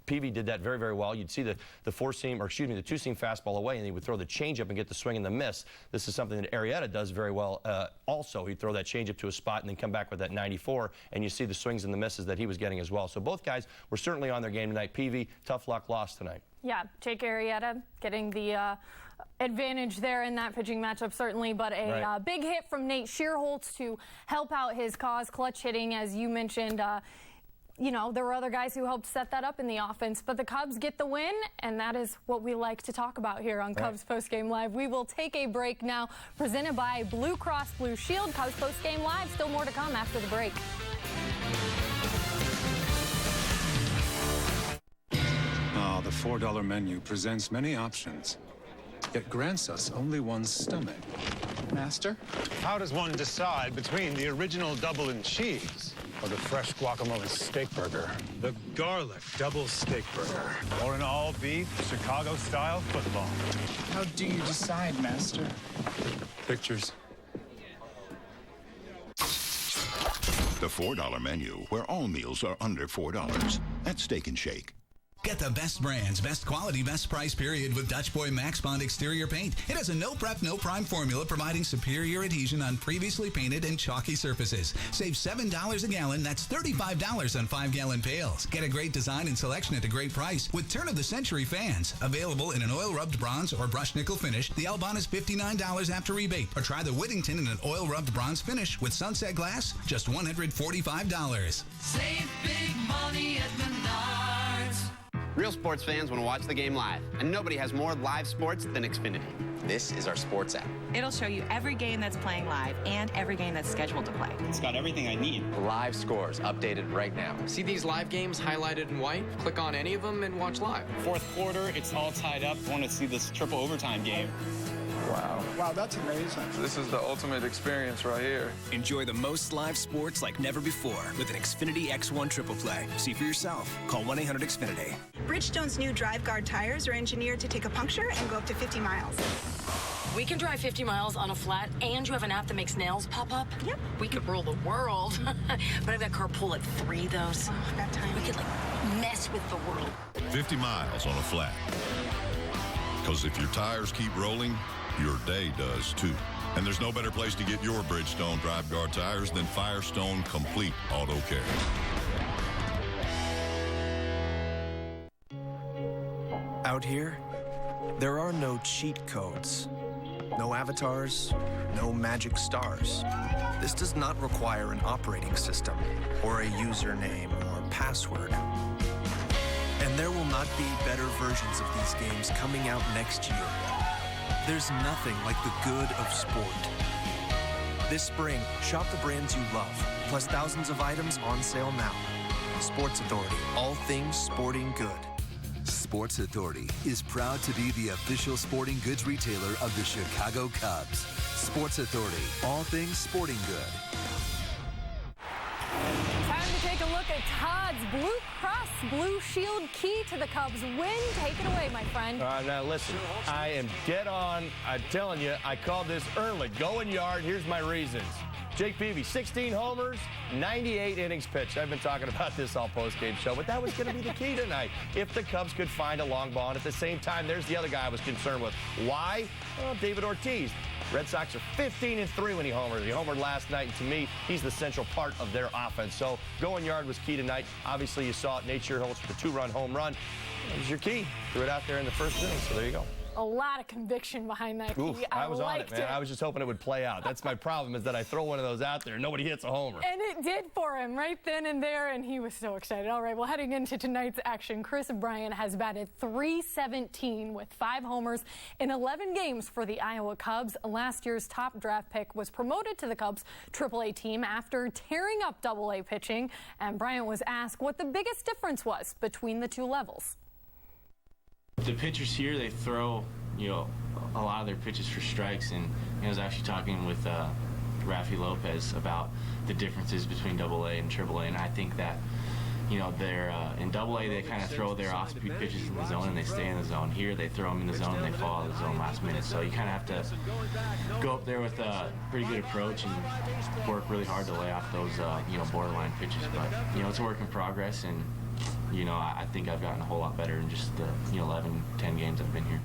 Peavy did that very, very well. You'd see the 4-seam, or excuse me, the 2-seam fastball away, and he would throw the changeup and get the swing and the miss. This is something that Arrieta does very well also. He'd throw that changeup to a spot and then come back with that 94, and you see the swings and the misses that he was getting as well. So both guys were certainly on their game tonight. Peavy, tough luck, lost tonight. Yeah, Jake Arrieta getting the advantage there in that pitching matchup, certainly, but a big hit from Nate Schierholtz to help out his cause. Clutch hitting, as you mentioned. There were other guys who helped set that up in the offense, but the Cubs get the win, and that is what we like to talk about here on Cubs Postgame Live. We will take a break now, presented by Blue Cross Blue Shield. Cubs Postgame Live, still more to come after the break. The $4 menu presents many options, yet grants us only one stomach. Master? How does one decide between the original double and cheese or the fresh guacamole steak burger? The garlic double steak burger. Or an all-beef Chicago-style football? How do you decide, Master? Pictures. The $4 menu, where all meals are under $4. That's Steak and Shake. Get the best brands, best quality, best price period with Dutch Boy Max Bond exterior paint. It has a no prep, no prime formula providing superior adhesion on previously painted and chalky surfaces. Save $7 a gallon. That's $35 on 5-gallon pails. Get a great design and selection at a great price with Turn of the Century fans. Available in an oil-rubbed bronze or brushed nickel finish. The Elbon is $59 after rebate. Or try the Whittington in an oil-rubbed bronze finish with sunset glass, just $145. Save big money at Menards. Real sports fans want to watch the game live, and nobody has more live sports than Xfinity. This is our sports app. It'll show you every game that's playing live and every game that's scheduled to play. It's got everything I need. Live scores updated right now. See these live games highlighted in white? Click on any of them and watch live. Fourth quarter, it's all tied up. I want to see this triple overtime game. Wow. Wow, that's amazing. This is the ultimate experience right here. Enjoy the most live sports like never before with an Xfinity X1 Triple Play. See for yourself. Call 1-800-XFINITY. Bridgestone's new Drive Guard tires are engineered to take a puncture and go up to 50 miles. We can drive 50 miles on a flat, and you have an app that makes nails pop up? Yep. We could rule the world. But I've got carpool at 3, though, so that time. We could, mess with the world. 50 miles on a flat. Because if your tires keep rolling, your day does too. And there's no better place to get your Bridgestone Drive Guard tires than Firestone Complete Auto Care. Out here, there are no cheat codes, no avatars, no magic stars. This does not require an operating system or a username or password. And there will not be better versions of these games coming out next year. There's nothing like the good of sport. This spring, shop the brands you love, plus thousands of items on sale now. Sports Authority, all things sporting good. Sports Authority is proud to be the official sporting goods retailer of the Chicago Cubs. Sports Authority, all things sporting good. Time to take a look at Todd's Blue Cross Blue Shield key to the Cubs win. Take it away, my friend. Now listen, I am dead on. I'm telling you, I called this early. Going yard, here's my reasons. Jake Peavy, 16 homers, 98 innings pitched. I've been talking about this all post-game show, but that was going to be the key tonight. If the Cubs could find a long ball, and at the same time, there's the other guy I was concerned with. Why? Well, David Ortiz. Red Sox are 15-3 when he homered. He homered last night, and to me, he's the central part of their offense. So going yard was key tonight. Obviously, you saw it. Nate Schierholtz with the 2-run home run. It was your key. Threw it out there in the first inning, so there you go. A lot of conviction behind that key. Oof, I was on it, man. I was just hoping it would play out. That's my problem, is that I throw one of those out there and nobody hits a homer. And it did for him right then and there, and he was so excited. All right, well, heading into tonight's action, Kris Bryant has batted .317 with 5 homers in 11 games for the Iowa Cubs. Last year's top draft pick was promoted to the Cubs AAA team after tearing up AA pitching, and Bryant was asked what the biggest difference was between the two levels. The pitchers here, they throw, a lot of their pitches for strikes, and I was actually talking with Rafi Lopez about the differences between AA and AAA, and I think that, they're in AA they kind of throw their off-speed pitches in the zone and they stay in the zone. Here they throw them in the zone and they fall out of the zone last minute. So you kind of have to go up there with a pretty good approach and work really hard to lay off those, borderline pitches. But, it's a work in progress, and I think I've gotten a whole lot better in just the 11, 10 games I've been here.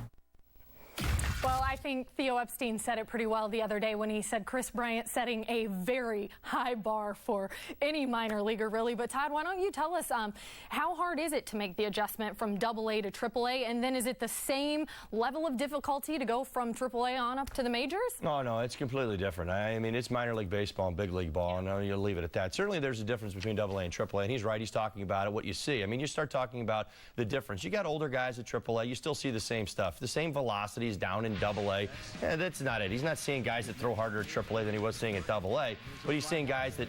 Well, I think Theo Epstein said it pretty well the other day when he said Kris Bryant setting a very high bar for any minor leaguer, really. But, Todd, why don't you tell us how hard is it to make the adjustment from AA to AAA? And then is it the same level of difficulty to go from AAA on up to the majors? No, it's completely different. I mean, it's minor league baseball and big league ball, and you'll leave it at that. Certainly there's a difference between AA and AAA, and he's right. He's talking about it, what you see. I mean, you start talking about the difference. You got older guys at AAA. You still see the same stuff, the same velocities down in AA. Yeah, that's not it. He's not seeing guys that throw harder at AAA than he was seeing at AA, but he's seeing guys that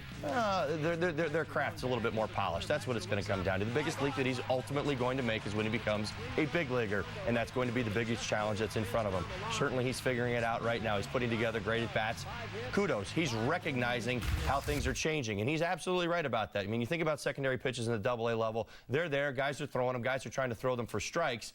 their craft's a little bit more polished. That's what it's going to come down to. The biggest leap that he's ultimately going to make is when he becomes a big leaguer, and that's going to be the biggest challenge that's in front of him. Certainly he's figuring it out right now. He's putting together great at-bats. Kudos. He's recognizing how things are changing, and he's absolutely right about that. I mean, you think about secondary pitches in the AA level. They're there. Guys are throwing them. Guys are trying to throw them for strikes.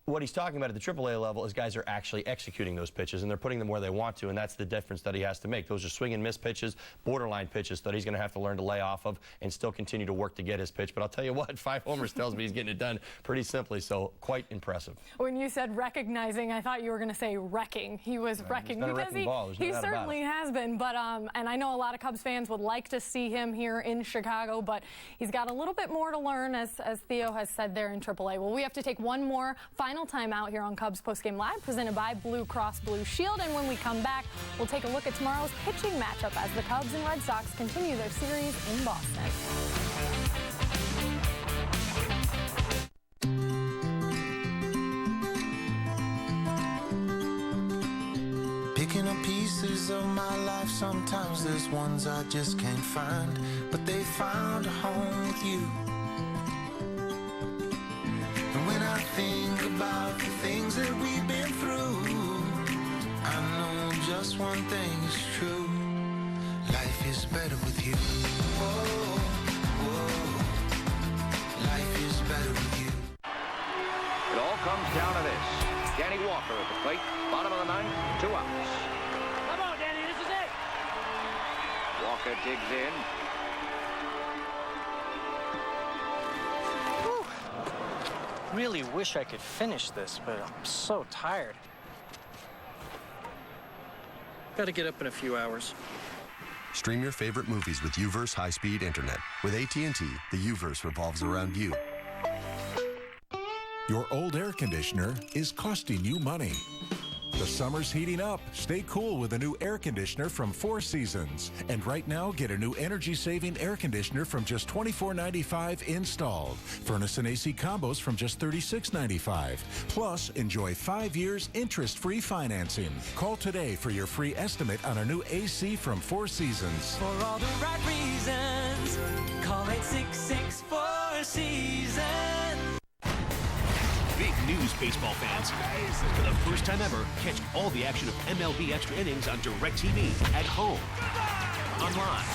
what he's talking about at the AAA level is guys are actually executing those pitches, and they're putting them where they want to, and that's the difference that he has to make. Those are swing and miss pitches, borderline pitches that he's going to have to learn to lay off of and still continue to work to get his pitch. But I'll tell you what, 5 homers tells me he's getting it done pretty simply, so quite impressive. When you said recognizing, I thought you were going to say wrecking. He was wrecking because he certainly has been. But and I know a lot of Cubs fans would like to see him here in Chicago, but he's got a little bit more to learn, as Theo has said there in AAA. Well, we have to take one more final time out here on Cubs Postgame Live, presented by Blue Cross Blue Shield. And when we come back, we'll take a look at tomorrow's pitching matchup as the Cubs and Red Sox continue their series in Boston. Picking up pieces of my life, sometimes there's ones I just can't find, but they found a home with you. And when I think about the things that we've been through, I know just one thing is true. Life is better with you. Whoa, whoa. Life is better with you. It all comes down to this. Danny Walker at the plate. Bottom of the ninth, 2 outs. Come on, Danny, this is it. Walker digs in. Really wish I could finish this, but I'm so tired. Gotta get up in a few hours. Stream your favorite movies with UVerse high-speed internet. With AT&T, the UVerse revolves around you. Your old air conditioner is costing you money. The summer's heating up. Stay cool with a new air conditioner from Four Seasons. And right now, get a new energy-saving air conditioner from just $24.95 installed. Furnace and AC combos from just $36.95. Plus, enjoy 5 years interest-free financing. Call today for your free estimate on a new AC from Four Seasons. For all the right reasons, call 866-4 Seasons. Big news, baseball fans. For the first time ever, catch all the action of MLB Extra Innings on DirecTV at home, online,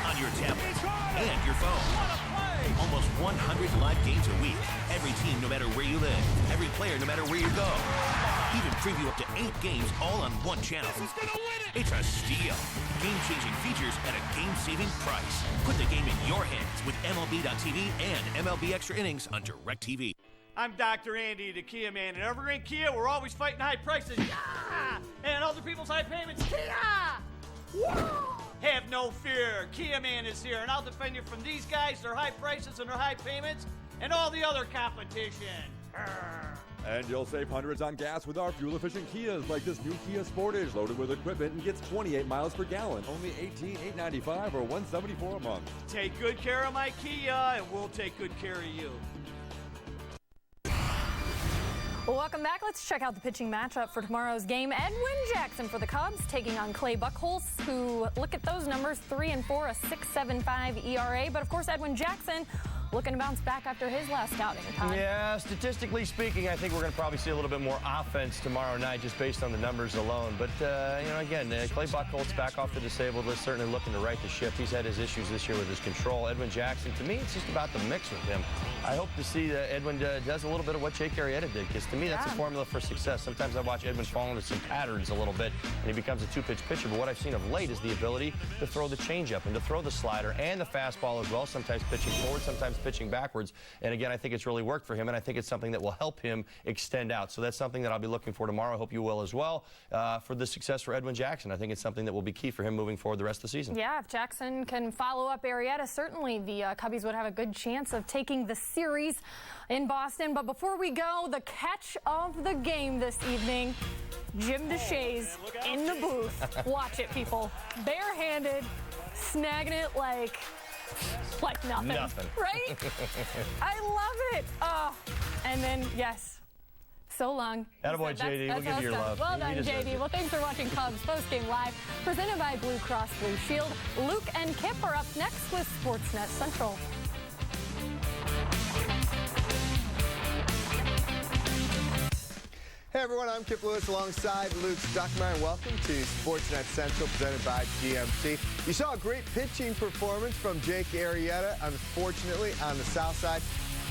on your tablet, and your phone. Almost 100 live games a week. Every team, no matter where you live. Every player, no matter where you go. Even preview up to 8 games all on one channel. It's a steal. Game-changing features at a game-saving price. Put the game in your hands with MLB.tv and MLB Extra Innings on DirecTV. I'm Dr. Andy, the Kia man. At Evergreen Kia, we're always fighting high prices. Yeah! And other people's high payments. Kia! Whoa! Have no fear. Kia man is here, and I'll defend you from these guys, their high prices and their high payments, and all the other competition. And you'll save hundreds on gas with our fuel-efficient Kias, like this new Kia Sportage, loaded with equipment and gets 28 miles per gallon. Only $18,895 or $174 a month. Take good care of my Kia, and we'll take good care of you. Well, welcome back. Let's check out the pitching matchup for tomorrow's game. Edwin Jackson for the Cubs taking on Clay Buchholz, who, look at those numbers, 3-4, a 6.75 ERA. But, of course, Edwin Jackson looking to bounce back after his last outing. Yeah, statistically speaking, I think we're going to probably see a little bit more offense tomorrow night just based on the numbers alone. But, you know, again, Clay Buchholz back off the disabled list, certainly looking to right the ship. He's had his issues this year with his control. Edwin Jackson, to me, it's just about the mix with him. I hope to see that Edwin does a little bit of what Jake Arrieta did, because to me, that's a formula for success. Sometimes I watch Edwin fall into some patterns a little bit, and he becomes a two-pitch pitcher. But what I've seen of late is the ability to throw the changeup and to throw the slider and the fastball as well, sometimes pitching forward, sometimes pitching backwards. And again, I think it's really worked for him, and I think it's something that will help him extend out. So that's something that I'll be looking for tomorrow. I hope you will as well, for the success for Edwin Jackson. I think it's something that will be key for him moving forward the rest of the season. Yeah, if Jackson can follow up Arrieta, certainly the Cubbies would have a good chance of taking the series in Boston. But before we go, the catch of the game this evening, Jim DeShays in the booth. Watch it, people. Barehanded, snagging it like nothing. Right? I love it. Oh, and then, yes, so long. Attaboy, JD. We'll give you your love. Well done, JD. Well, thanks for watching Cubs Postgame Live, presented by Blue Cross Blue Shield. Luke and Kip are up next with SportsNet Central. Hey everyone, I'm Kip Lewis alongside Luke Stuckmeyer. Welcome to SportsNet Central, presented by GMC. You saw a great pitching performance from Jake Arrieta. Unfortunately, on the south side,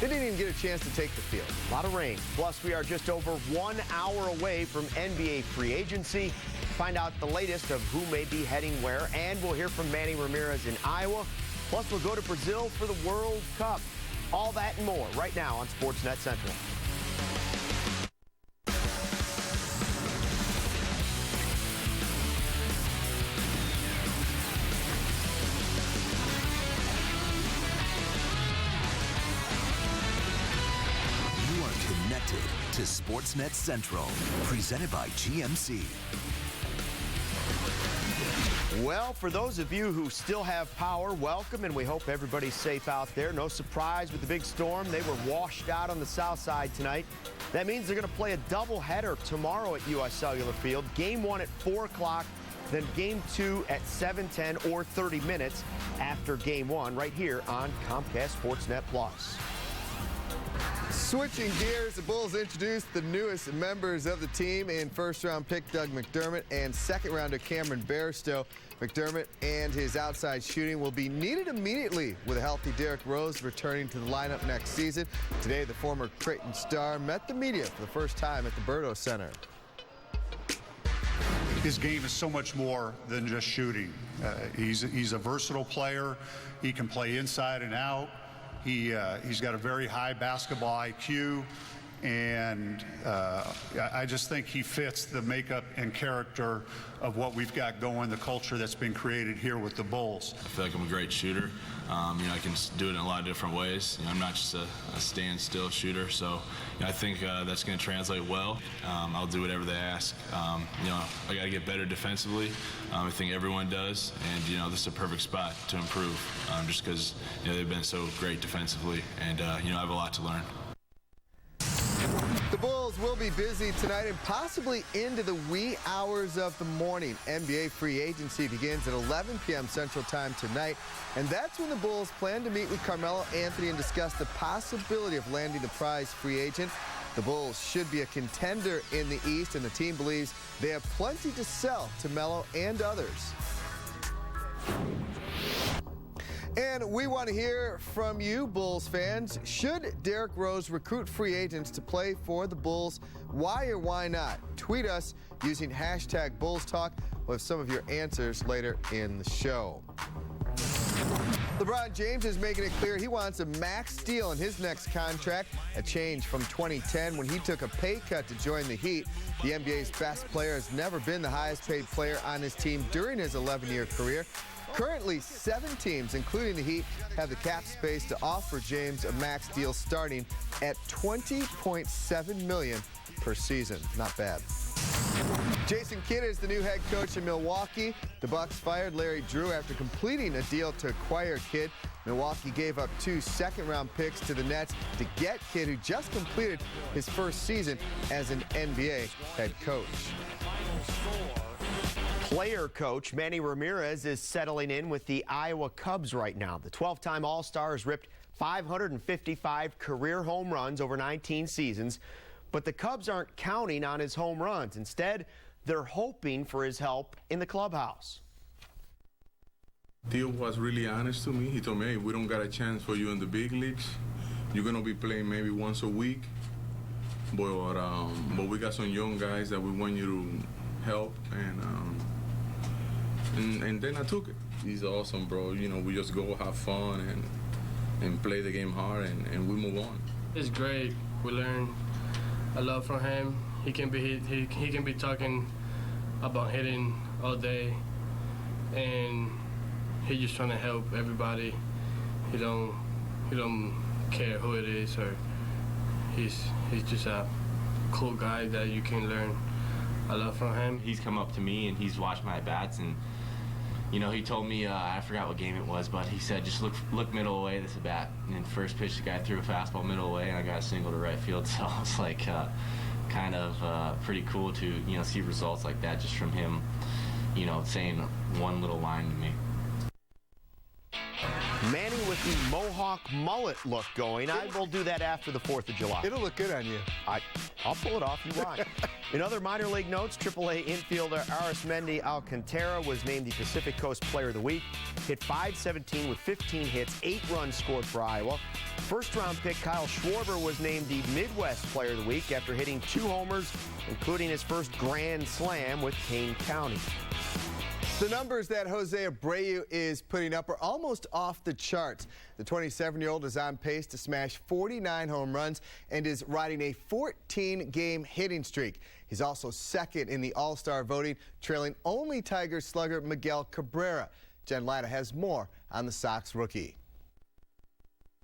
They didn't even get a chance to take the field. A lot of rain. Plus, we are just over 1 hour away from NBA free agency. Find out the latest of who may be heading where, and we'll hear from Manny Ramirez in Iowa. Plus, we'll go to Brazil for the World Cup. All that and more right now on SportsNet Central. To SportsNet Central, presented by GMC. Well, for those of you who still have power, welcome, and we hope everybody's safe out there. No surprise with the big storm. They were washed out on the south side tonight. That means they're going to play a doubleheader tomorrow at US Cellular Field. Game 1 at 4 o'clock, then Game 2 at 7:10 or 30 minutes after Game 1 right here on Comcast Sportsnet Plus. Switching gears, the Bulls introduced the newest members of the team in first-round pick Doug McDermott and second-rounder Cameron Bairstow. McDermott and his outside shooting will be needed immediately with a healthy Derrick Rose returning to the lineup next season. Today, the former Creighton star met the media for the first time at the Berto Center. His game is so much more than just shooting. He's a versatile player. He can play inside and out. He's got a very high basketball IQ, and I just think he fits the makeup and character of what we've got going, the culture that's been created here with the Bulls. I feel like I'm a great shooter. I can do it in a lot of different ways. I'm not just a standstill shooter, so I think that's going to translate well. I'll do whatever they ask. I got to get better defensively. I think everyone does, and this is a perfect spot to improve, just because they've been so great defensively, and I have a lot to learn. The Bulls will be busy tonight and possibly into the wee hours of the morning. NBA free agency begins at 11 p.m. Central Time tonight, and that's when the Bulls plan to meet with Carmelo Anthony and discuss the possibility of landing the prize free agent. The Bulls should be a contender in the East, and the team believes they have plenty to sell to Melo and others. And we want to hear from you, Bulls fans. Should Derrick Rose recruit free agents to play for the Bulls? Why or why not? Tweet us using hashtag Bulls Talk. We'll have some of your answers later in the show. LeBron James is making it clear he wants a max deal in his next contract, a change from 2010 when he took a pay cut to join the Heat. The NBA's best player has never been the highest paid player on his team during his 11-year career. Currently, 7 teams, including the Heat, have the cap space to offer James a max deal starting at $20.7 million per season. Not bad. Jason Kidd is the new head coach in Milwaukee. The Bucks fired Larry Drew after completing a deal to acquire Kidd. Milwaukee gave up 2 second-round picks to the Nets to get Kidd, who just completed his first season as an NBA head coach. Player coach Manny Ramirez is settling in with the Iowa Cubs right now. The 12-time All-Star has ripped 555 career home runs over 19 seasons, but the Cubs aren't counting on his home runs. Instead, they're hoping for his help in the clubhouse. Theo was really honest to me. He told me, hey, we don't got a chance for you in the big leagues. You're going to be playing maybe once a week, but we got some young guys that we want you to help, and then I took it. He's awesome, bro. We just go have fun and play the game hard, and we move on. It's great. We learn a lot from him. He can be talking about hitting all day, and he just trying to help everybody. He don't care who it is, or he's just a cool guy that you can learn a lot from him. He's come up to me and he's watched my at-bats, and he told me, I forgot what game it was, but he said, just look middle away, this at bat. And then first pitch, the guy threw a fastball middle away, and I got a single to right field. So it was like kind of pretty cool to see results like that just from him, saying one little line to me. Manny with the Mohawk mullet look going. I will do that after the 4th of July. It'll look good on you. I'll pull it off if you want. In other minor league notes, AAA infielder Arismendi Alcantara was named the Pacific Coast Player of the Week. Hit .517 with 15 hits, 8 runs scored for Iowa. First-round pick Kyle Schwarber was named the Midwest Player of the Week after hitting 2 homers, including his first grand slam with Kane County. The numbers that Jose Abreu is putting up are almost off the charts. The 27-year-old is on pace to smash 49 home runs and is riding a 14-game hitting streak. He's also second in the All-Star voting, trailing only Tigers slugger Miguel Cabrera. Jen Latta has more on the Sox rookie.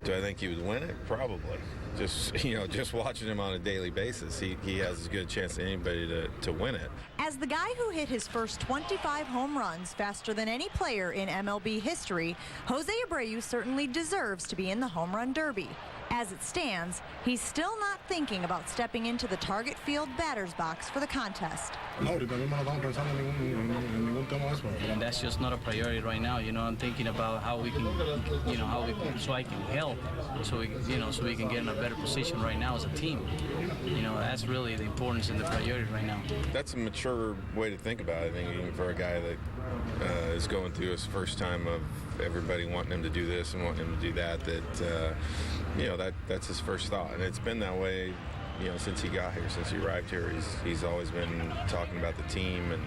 Do I think he would win it? Probably. Just watching him on a daily basis, he has as good a chance as anybody to win it. As the guy who hit his first 25 home runs faster than any player in MLB history, Jose Abreu certainly deserves to be in the home run derby. As it stands, he's still not thinking about stepping into the target field batter's box for the contest. And that's just not a priority right now. I'm thinking about how we can, so I can help, so we can get in a better position right now as a team. That's really the importance and the priority right now. That's a mature way to think about it. I think even for a guy that is going through his first time of everybody wanting him to do this and wanting him to do that, that's his first thought. And it's been that way, since he got here, since he arrived here. He's always been talking about the team and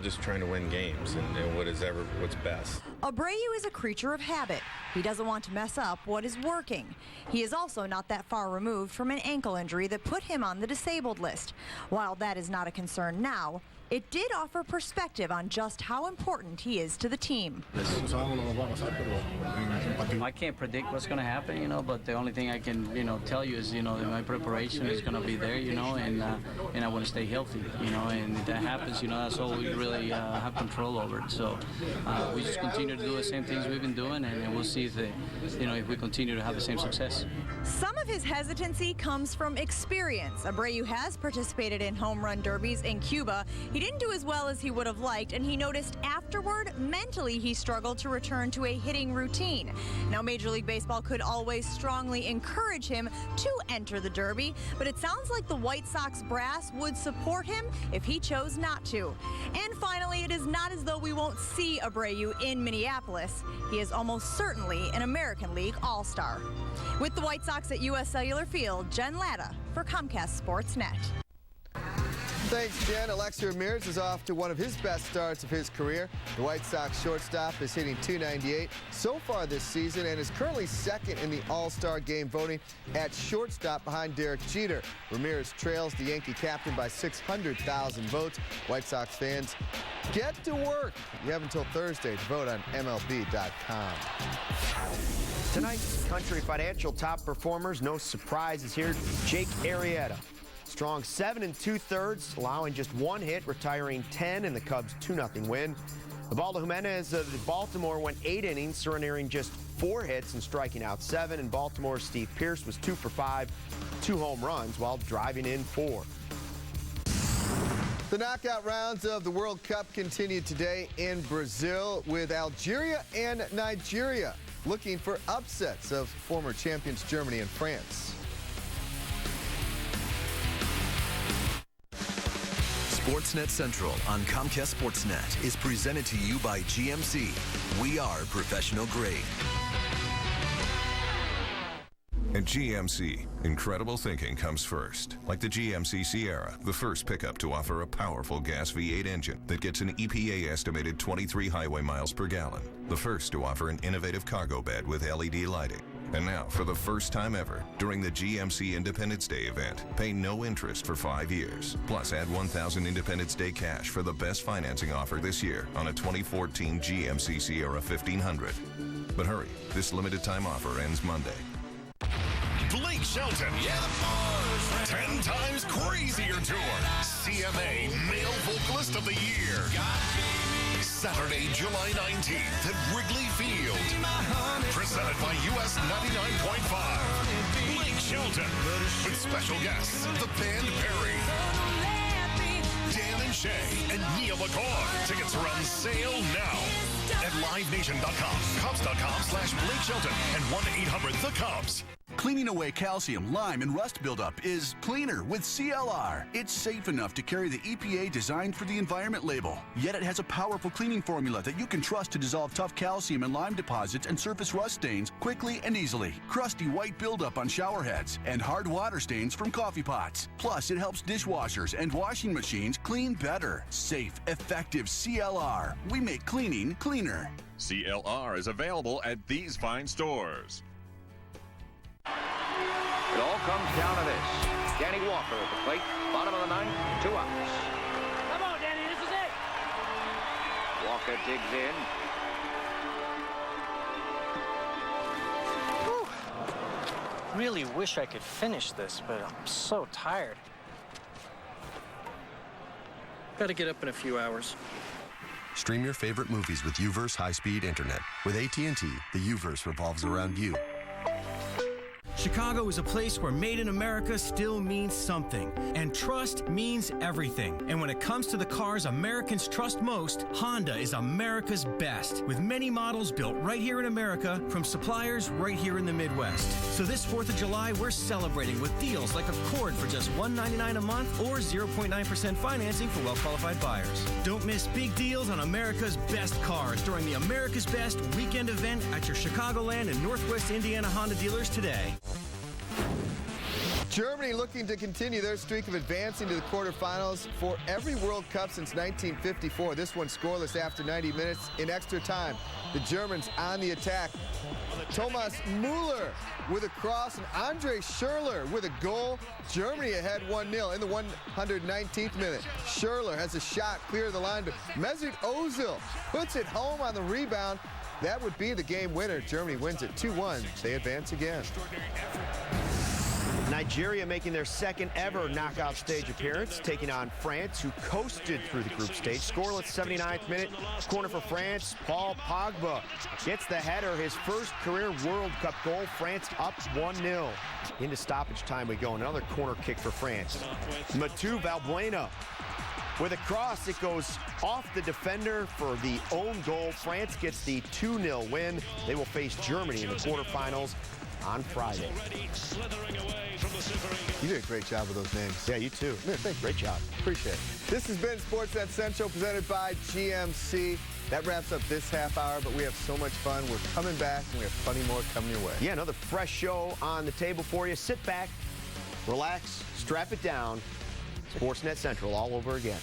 just trying to win games and what's best. Abreu is a creature of habit. He doesn't want to mess up what is working. He is also not that far removed from an ankle injury that put him on the disabled list. While that is not a concern now, it did offer perspective on just how important he is to the team. I can't predict what's going to happen, but the only thing I can, tell you is, that my preparation is going to be there, and I want to stay healthy, and if that happens, that's all we really have control over. So we just continue to do the same things we've been doing, and we'll see if we continue to have the same success. Some of his hesitancy comes from experience. Abreu has participated in home run derbies in Cuba. He didn't do as well as he would have liked, and he noticed afterward, mentally, he struggled to return to a hitting routine. Now, Major League Baseball could always strongly encourage him to enter the Derby, but it sounds like the White Sox brass would support him if he chose not to. And finally, it is not as though we won't see Abreu in Minneapolis. He is almost certainly an American League All-Star. With the White Sox at U.S. Cellular Field, Jen Latta for Comcast SportsNet. Thanks, Jen. Alexi Ramirez is off to one of his best starts of his career. The White Sox shortstop is hitting .298 so far this season and is currently second in the All-Star game voting at shortstop behind Derek Jeter. Ramirez trails the Yankee captain by 600,000 votes. White Sox fans, get to work. You have until Thursday to vote on MLB.com. Tonight's Country Financial top performers, no surprises here. Jake Arrieta. Strong 7 2/3, allowing just 1 hit, retiring 10 in the Cubs' 2-0 win. Evaldo Jimenez of Baltimore went 8 innings, surrendering just 4 hits and striking out 7. And Baltimore's Steve Pearce was 2 for 5, 2 home runs while driving in 4. The knockout rounds of the World Cup continued today in Brazil with Algeria and Nigeria looking for upsets of former champions Germany and France. SportsNet Central on Comcast SportsNet is presented to you by GMC. We are professional grade. At GMC, incredible thinking comes first. Like the GMC Sierra, the first pickup to offer a powerful gas V8 engine that gets an EPA estimated 23 highway miles per gallon. The first to offer an innovative cargo bed with LED lighting. And now, for the first time ever, during the GMC Independence Day event, pay no interest for 5 years. Plus, add $1,000 Independence Day cash for the best financing offer this year on a 2014 GMC Sierra 1500. But hurry, this limited time offer ends Monday. Blake Shelton. 10 times crazier tour. CMA Male Vocalist of the Year. Saturday, July 19th at Wrigley Field. Presented by US 99.5. Blake Shelton. With special guests, the band Perry, Dan and Shay, and Nia McCord. Tickets are on sale now at livenation.com, Cubs.com/Blake Shelton, and 1-800-THE-Cubs. Cleaning away calcium, lime, and rust buildup is cleaner with CLR. It's safe enough to carry the EPA Designed for the Environment label, yet it has a powerful cleaning formula that you can trust to dissolve tough calcium and lime deposits and surface rust stains quickly and easily. Crusty white buildup on shower heads and hard water stains from coffee pots. Plus, it helps dishwashers and washing machines clean better. Safe, effective CLR. We make cleaning cleaner. CLR is available at these fine stores. It all comes down to this. Danny Walker at the plate. Bottom of the ninth, 2 outs. Come on, Danny, this is it. Walker digs in. Whew. Really wish I could finish this, but I'm so tired. Gotta get up in a few hours. Stream your favorite movies with UVerse high-speed internet. With AT&T, the UVerse revolves around you. Chicago is a place where made in America still means something, and trust means everything. And when it comes to the cars Americans trust most, Honda is America's best, with many models built right here in America from suppliers right here in the Midwest. So this 4th of July, we're celebrating with deals like Accord for just $199 a month or 0.9% financing for well-qualified buyers. Don't miss big deals on America's best cars during the America's Best weekend event at your Chicagoland and Northwest Indiana Honda dealers today. Germany looking to continue their streak of advancing to the quarterfinals for every World Cup since 1954. This one scoreless after 90 minutes in extra time. The Germans on the attack. Thomas Müller with a cross and Andre Schürrle with a goal. Germany ahead 1-0 in the 119th minute. Schürrle has a shot clear of the line, but Mesut Ozil puts it home on the rebound. That would be the game winner. Germany wins it 2-1. They advance again. Nigeria making their second ever knockout stage appearance, taking on France, who coasted through the group stage. Scoreless 79th minute, corner for France. Paul Pogba gets the header, his first career World Cup goal. France up 1-0. Into stoppage time we go. Another corner kick for France. Mathieu Valbuena with a cross. It goes off the defender for the own goal. France gets the 2-0 win. They will face Germany in the quarterfinals on Friday. You did a great job with those names. Yeah, you too. Yeah, thanks. Great job. Appreciate it. This has been SportsNet Central presented by GMC. That wraps up this half hour, but we have so much fun. We're coming back, and we have plenty more coming your way. Yeah, another fresh show on the table for you. Sit back, relax, strap it down. SportsNet Central all over again.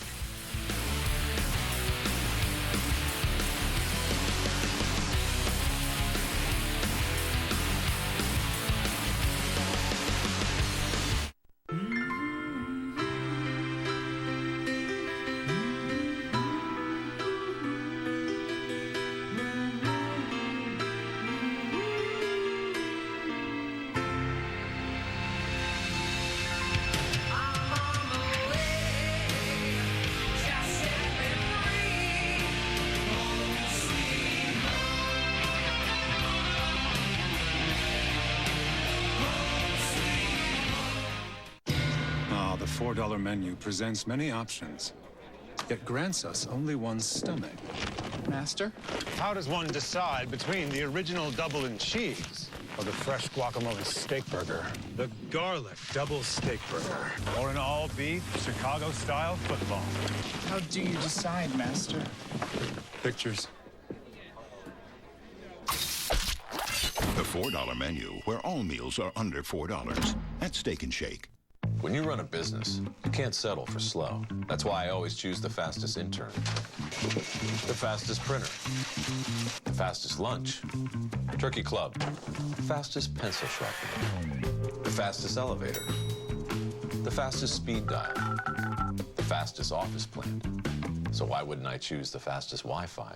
$4 menu presents many options, yet grants us only one stomach. Master? How does one decide between the original double and cheese or the fresh guacamole steak burger, the garlic double steak burger, or an all-beef Chicago-style football? How do you decide, Master? Pictures. The $4 menu, where all meals are under $4 at Steak and Shake. When you run a business, you can't settle for slow. That's why I always choose the fastest intern, the fastest printer, the fastest lunch, Turkey Club, the fastest pencil sharpener, the fastest elevator, the fastest speed dial, the fastest office plant. So why wouldn't I choose the fastest Wi-Fi?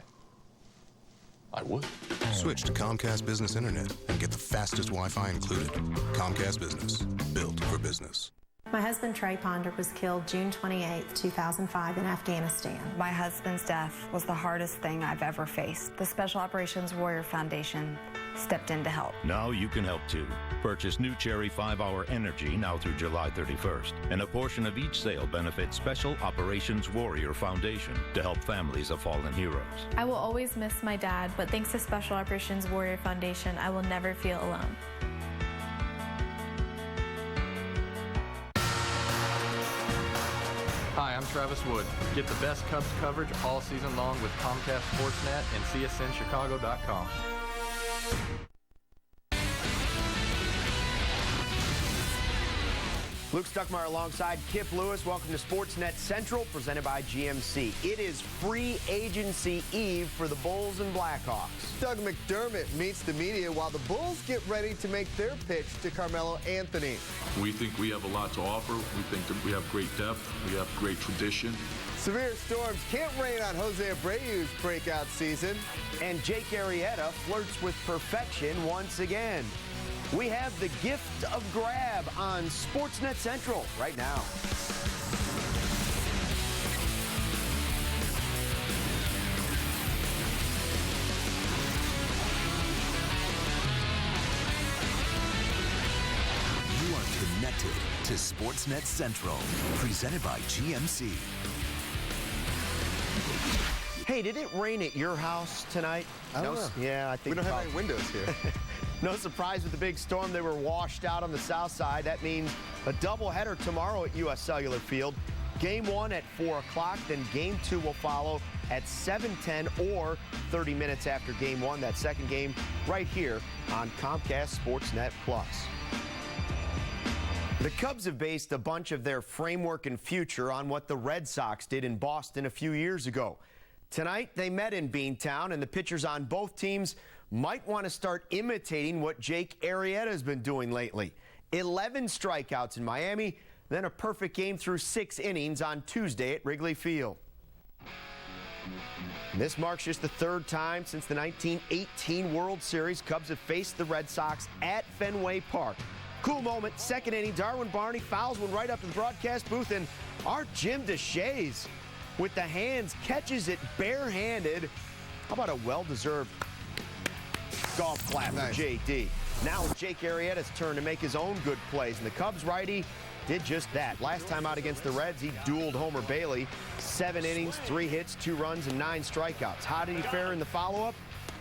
I would. Switch to Comcast Business Internet and get the fastest Wi-Fi included. Comcast Business, built for business. My husband, Trey Ponder, was killed June 28, 2005 in Afghanistan. My husband's death was the hardest thing I've ever faced. The Special Operations Warrior Foundation stepped in to help. Now you can help too. Purchase new Cherry 5-Hour Energy now through July 31st. And a portion of each sale benefits Special Operations Warrior Foundation to help families of fallen heroes. I will always miss my dad, but thanks to Special Operations Warrior Foundation, I will never feel alone. Travis Wood. Get the best Cubs coverage all season long with Comcast SportsNet and CSNChicago.com. Luke Stuckmeyer alongside Kip Lewis. Welcome to SportsNet Central, presented by GMC. It is free agency eve for the Bulls and Blackhawks. Doug McDermott meets the media while the Bulls get ready to make their pitch to Carmelo Anthony. We think we have a lot to offer. We think that we have great depth. We have great tradition. Severe storms can't rain on Jose Abreu's breakout season. And Jake Arrieta flirts with perfection once again. We have the gift of grab on SportsNet Central right now. You are connected to SportsNet Central, presented by GMC. Hey, did it rain at your house tonight? I don't know. Yeah, I think we don't have any windows here. No surprise with the big storm. They were washed out on the south side. That means a doubleheader tomorrow at U.S. Cellular Field. Game 1 at 4 o'clock, then Game 2 will follow at 7:10 or 30 minutes after Game 1. That second game right here on Comcast SportsNet Plus. The Cubs have based a bunch of their framework and future on what the Red Sox did in Boston a few years ago. Tonight, they met in Beantown, and the pitchers on both teams might want to start imitating what Jake Arrieta has been doing lately. 11 strikeouts in Miami, then a perfect game through 6 innings on Tuesday at Wrigley Field. And this marks just the third time since the 1918 World Series Cubs have faced the Red Sox at Fenway Park. Cool moment, second inning, Darwin Barney fouls one right up to the broadcast booth, and our Jim DeShays with the hands catches it barehanded. How about a well-deserved golf clap for JD. Now it's Jake Arrieta's turn to make his own good plays, and the Cubs righty did just that. Last time out against the Reds, he dueled Homer Bailey. 7 innings, 3 hits, 2 runs, and 9 strikeouts. How did he fare in the follow-up?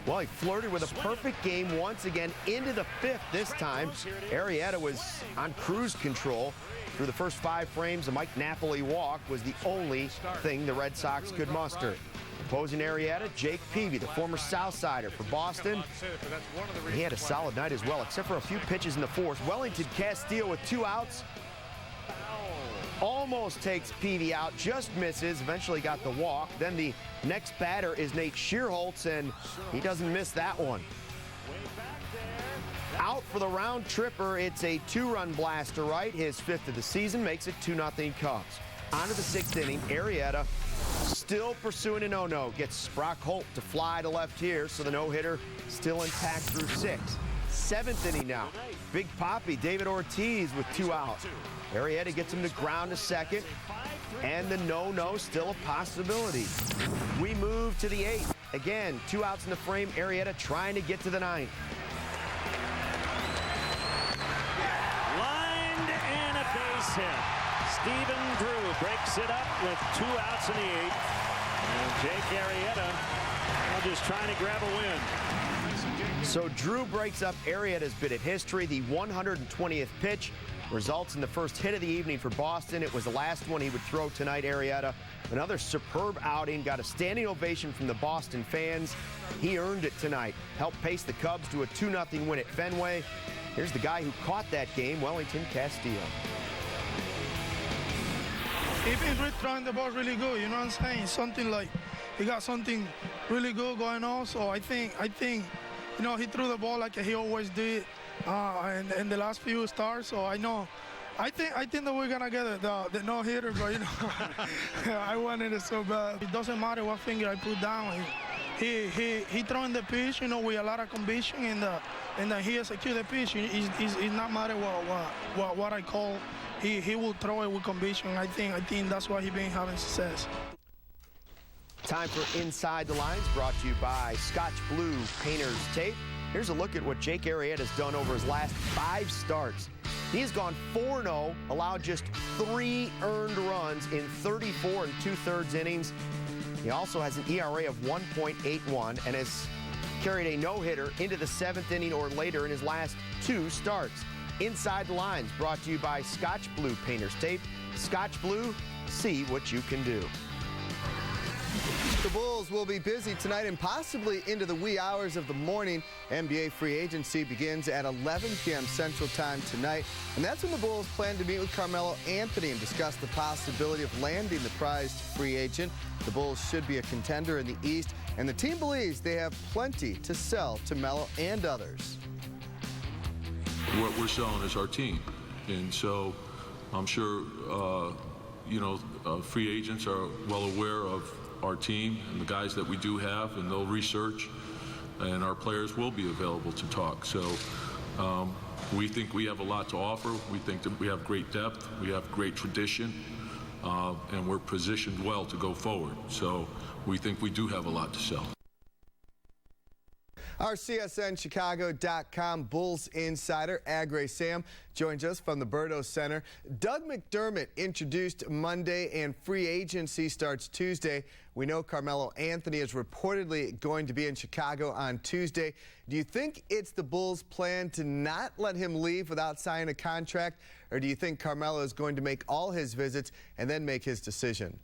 Well, he flirted with a perfect game once again into the 5th this time. Arrieta was on cruise control. Through the first 5 frames, a Mike Napoli walk was the only thing the Red Sox could muster. Opposing Arrieta, Jake Peavy, the former Southsider for Boston. He had a solid night as well, except for a few pitches in the 4th. Wellington Castillo with 2 outs. Almost takes Peavy out, just misses, eventually got the walk. Then the next batter is Nate Schierholtz, and he doesn't miss that one. Out for the round tripper, it's a 2-run blast to right. His 5th of the season makes it 2-0 Cubs. On to the 6th inning, Arrieta still pursuing a no-no. Gets Brock Holt to fly to left here, so the no-hitter still intact through 6. 7th inning now. Big Papi, David Ortiz with 2 outs. Arrieta gets him to ground to second, and the no-no still a possibility. We move to the 8th. Again, 2 outs in the frame. Arrieta trying to get to the 9th. Lined and a base hit. Stephen Drew breaks it up with 2 outs in the 8th. And Jake Arrieta just trying to grab a win. So Drew breaks up Arrieta's bit of history. The 120th pitch results in the first hit of the evening for Boston. It was the last one he would throw tonight, Arrieta. Another superb outing. Got a standing ovation from the Boston fans. He earned it tonight. Helped pace the Cubs to a 2-0 win at Fenway. Here's the guy who caught that game, Wellington Castillo. He's been throwing the ball really good, you know what I'm saying? Something like he got something really good going on. So I think, you know, he threw the ball like he always did in the last few starts. So I think that we're gonna get the no-hitter, but you know, I wanted it so bad. It doesn't matter what finger I put down. He throwing the pitch, you know, with a lot of conviction, and he execute the pitch. It's not matter what I call. He will throw it with conviction. I think that's why he been having success. Time for Inside the Lines, brought to you by Scotch Blue Painter's Tape. Here's a look at what Jake Arrieta has done over his last 5 starts. He has gone 4-0, allowed just 3 earned runs in 34 2/3 innings. He also has an ERA of 1.81 and has carried a no-hitter into the 7th inning or later in his last 2 starts. Inside the Lines, brought to you by Scotch Blue Painter's Tape. Scotch Blue, See what you can do. The Bulls will be busy tonight and possibly into the wee hours of the morning. NBA free agency begins at 11 p.m. Central Time tonight, and that's when the Bulls plan to meet with Carmelo Anthony and discuss the possibility of landing the prized free agent. The Bulls should be a contender in the East, and the team believes they have plenty to sell to Melo and others. What we're selling is our team, and so I'm sure free agents are well aware of our team and the guys that we do have, and they'll research, and our players will be available to talk. So we think we have a lot to offer. We think that we have great depth, we have great tradition, and we're positioned well to go forward. So we think we do have a lot to sell. Our CSNChicago.com Bulls insider, Agray Sam, joins us from the Berto Center. Doug McDermott introduced Monday, and free agency starts Tuesday. We know Carmelo Anthony is reportedly going to be in Chicago on Tuesday. Do you think it's the Bulls' plan to not let him leave without signing a contract, or do you think Carmelo is going to make all his visits and then make his decision?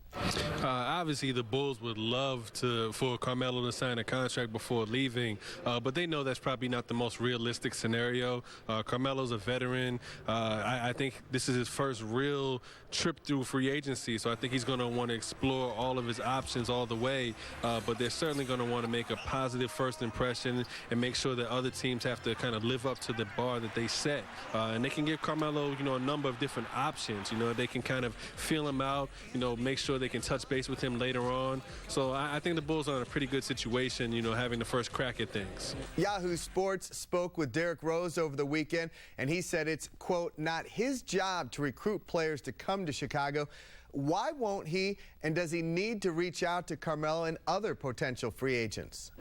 Obviously, the Bulls would love for Carmelo to sign a contract before leaving, but they know that's probably not the most realistic scenario. Carmelo's a veteran. I think this is his first real trip through free agency, so I think he's going to want to explore all of his options all the way, but they're certainly going to want to make a positive first impression and make sure that other teams have to kind of live up to the bar that they set. And they can give Carmelo, a number of different options. They can kind of feel him out, make sure they can touch base with him later on. So I think the Bulls are in a pretty good situation, having the first crack at things. Yahoo Sports spoke with Derrick Rose over the weekend, and he said it's, quote, not his job to recruit players to come to Chicago. Why won't he, and does he need to reach out to Carmelo and other potential free agents?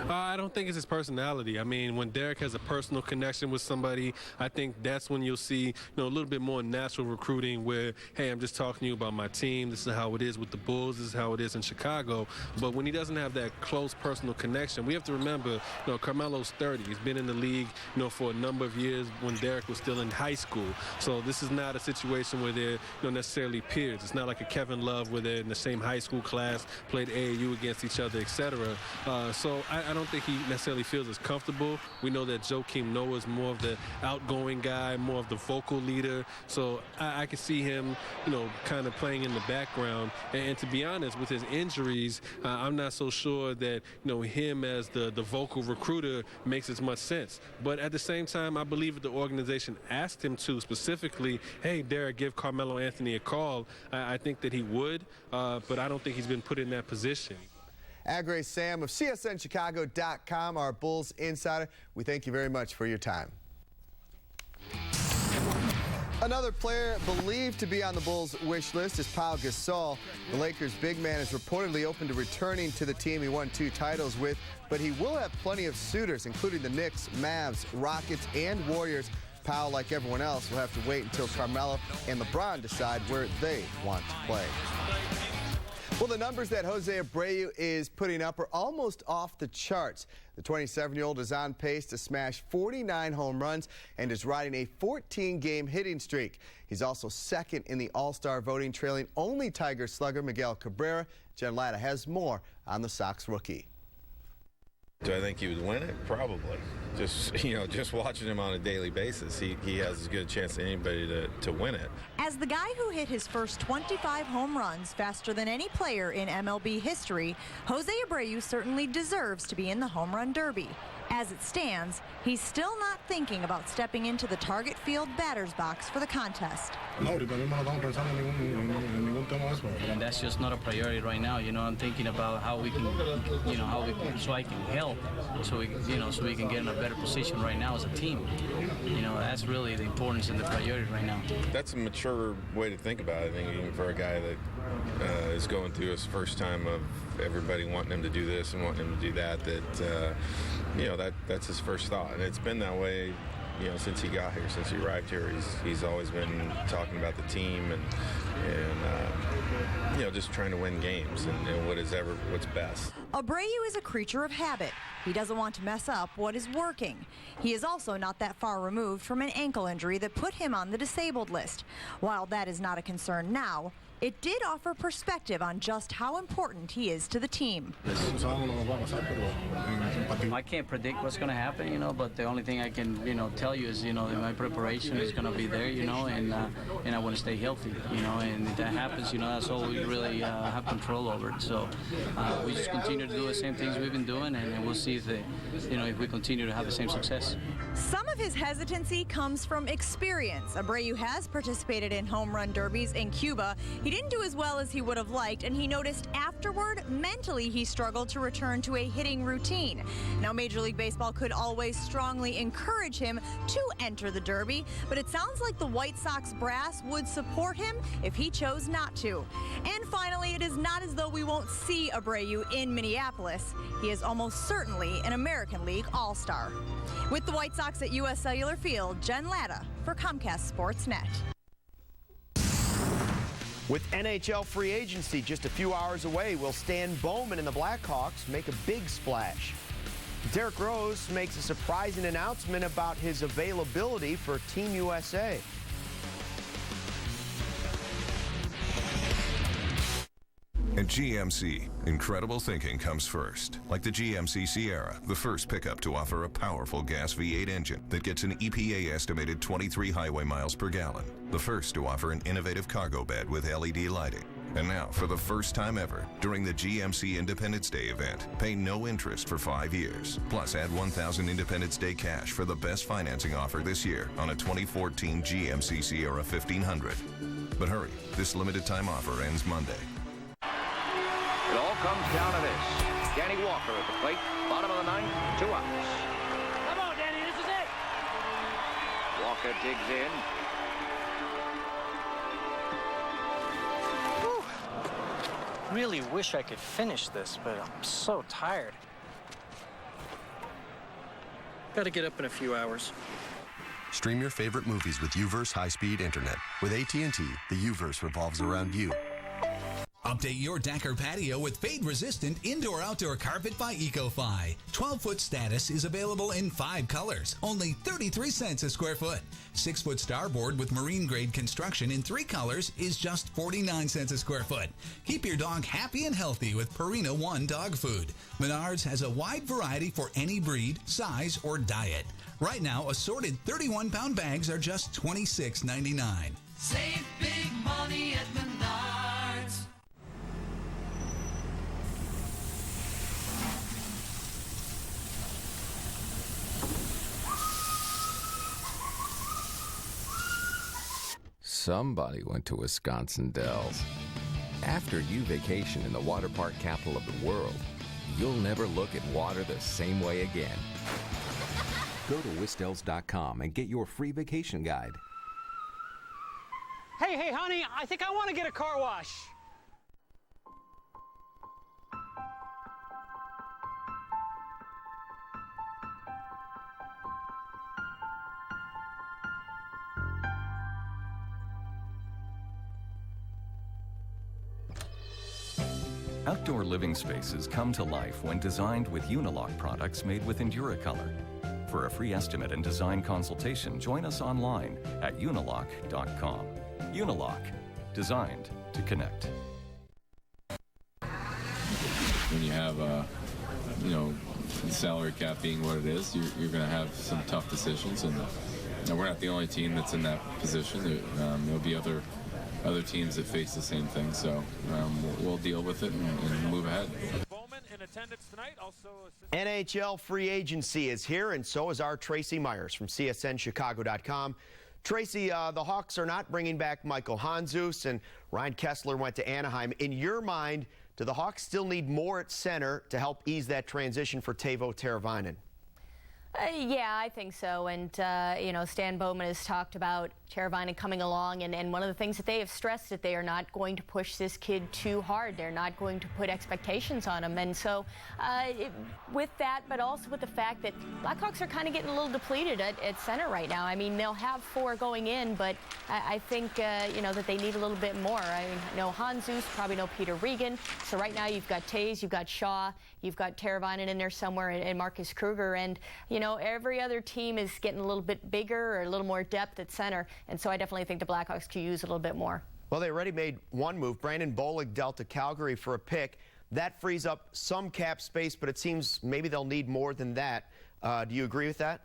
I don't think it's his personality. I mean, when Derrick has a personal connection with somebody, I think that's when you'll see a little bit more natural recruiting where, hey, I'm just talking to you about my team. This is how it is with the Bulls. This is how it is in Chicago. But when he doesn't have that close personal connection, we have to remember, Carmelo's 30. He's been in the league, for a number of years when Derrick was still in high school. So this is not a situation where they're necessarily peers. It's not like a Kevin Love where they're in the same high school class, played AAU against each other, etc. So I don't think he necessarily feels as comfortable. We know that Joakim Noah is more of the outgoing guy, more of the vocal leader. So I can see him, kind of playing in the background. And to be honest, with his injuries, I'm not so sure that, him as the vocal recruiter makes as much sense. But at the same time, I believe if the organization asked him to specifically, hey, Derrick, give Carmelo Anthony a call, I think that he would, but I don't think he's been put in that position. Agray Sam of CSNChicago.com, our Bulls insider. We thank you very much for your time. Another player believed to be on the Bulls' wish list is Pau Gasol. The Lakers' big man is reportedly open to returning to the team he won 2 titles with, but he will have plenty of suitors, including the Knicks, Mavs, Rockets, and Warriors. Pau, like everyone else, will have to wait until Carmelo and LeBron decide where they want to play. Well, the numbers that Jose Abreu is putting up are almost off the charts. The 27-year-old is on pace to smash 49 home runs and is riding a 14-game hitting streak. He's also second in the All-Star voting, trailing only Tiger slugger Miguel Cabrera. Jen Latta has more on the Sox rookie. Do I think he would win it? Probably. Just watching him on a daily basis, he has as good a chance as anybody to win it. As the guy who hit his first 25 home runs faster than any player in MLB history, Jose Abreu certainly deserves to be in the home run derby. As it stands, he's still not thinking about stepping into the Target Field batter's box for the contest. And that's just not a priority right now. I'm thinking about how we can, so I can help, so we can get in a better position right now as a team. That's really the importance and the priority right now. That's a mature way to think about it. I think even for a guy that is going through his first time of everybody wanting him to do this and wanting him to do that, that's his first thought. And it's been that way, since he got here, since he arrived here. He's always been talking about the team and just trying to win games and what's best. Abreu is a creature of habit. He doesn't want to mess up what is working. He is also not that far removed from an ankle injury that put him on the disabled list. While that is not a concern now, it did offer perspective on just how important he is to the team. I can't predict what's going to happen, you know, but the only thing I can, you know, tell you is, you know, that my preparation is going to be there, you know, and I want to stay healthy, you know, and if that happens, you know, that's all we really have control over. So we just continue to do the same things we've been doing, and we'll see if, if we continue to have the same success. Some of his hesitancy comes from experience. Abreu has participated in home run derbies in Cuba. He didn't do as well as he would have liked, and he noticed afterward, mentally he struggled to return to a hitting routine. Now, Major League Baseball could always strongly encourage him to enter the Derby, but it sounds like the White Sox brass would support him if he chose not to. And finally, it is not as though we won't see Abreu in Minneapolis. He is almost certainly an American League All-Star. With the White Sox at U.S. Cellular Field, Jen Latta for Comcast SportsNet. With NHL free agency just a few hours away, will Stan Bowman and the Blackhawks make a big splash? Derrick Rose makes a surprising announcement about his availability for Team USA. At GMC, incredible thinking comes first. Like the GMC Sierra, the first pickup to offer a powerful gas V8 engine that gets an EPA estimated 23 highway miles per gallon. The first to offer an innovative cargo bed with LED lighting. And now, for the first time ever, during the GMC Independence Day event, pay no interest for 5 years. Plus, add $1,000 Independence Day cash for the best financing offer this year on a 2014 GMC Sierra 1500. But hurry, this limited time offer ends Monday. It all comes down to this. Danny Walker at the plate, bottom of the ninth, 2 outs. Come on, Danny, this is it. Walker digs in. Whew. Really wish I could finish this, but I'm so tired. Gotta get up in a few hours. Stream your favorite movies with UVerse high-speed internet. With AT&T, the UVerse revolves around you. Update your deck or patio with fade-resistant indoor-outdoor carpet by EcoFi. 12-foot Status is available in 5 colors, only 33 cents a square foot. 6-foot Starboard with marine-grade construction in 3 colors is just 49 cents a square foot. Keep your dog happy and healthy with Purina One dog food. Menards has a wide variety for any breed, size, or diet. Right now, assorted 31-pound bags are just $26.99. Save big money at Menards. Somebody went to Wisconsin Dells. After you vacation in the water park capital of the world, you'll never look at water the same way again. Go to wisdells.com and get your free vacation guide. Hey, honey, I think I want to get a car wash. Outdoor living spaces come to life when designed with Unilock products made with EnduraColor. For a free estimate and design consultation, join us online at unilock.com. Unilock, designed to connect. When you have, the salary cap being what it is, you're going to have some tough decisions, and we're not the only team that's in that position. There'll be other teams that face the same thing, so we'll deal with it and move ahead. NHL free agency is here, and so is our Tracy Myers from CSNChicago.com. Tracy, the Hawks are not bringing back Michael Handzus, and Ryan Kessler went to Anaheim. In your mind, do the Hawks still need more at center to help ease that transition for Teuvo Teravainen? Yeah, I think so. And, Stan Bowman has talked about Teravainen coming along, and one of the things that they have stressed that they are not going to push this kid too hard. They're not going to put expectations on him. And so with that, but also with the fact that Blackhawks are kind of getting a little depleted at center right now. I mean, they'll have 4 going in, but I think, that they need a little bit more. I mean, no Handzus, probably no Peter Regan. So right now you've got Taves, you've got Shaw, you've got Teravainen in there somewhere, and Marcus Kruger. And, every other team is getting a little bit bigger or a little more depth at center, and so I definitely think the Blackhawks could use a little bit more. Well, they already made one move. Brandon Bollig dealt to Calgary for a pick. That frees up some cap space, but it seems maybe they'll need more than that. Do you agree with that?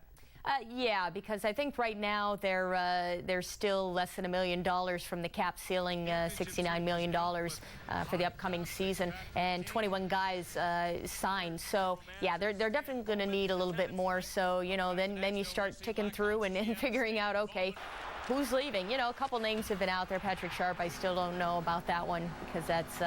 Yeah, because I think right now they're still less than $1 million from the cap ceiling, $69 million for the upcoming season, and 21 guys signed. So yeah, they're definitely going to need a little bit more. So then you start ticking through and figuring out, okay, who's leaving? A couple names have been out there. Patrick Sharp, I still don't know about that one because that's,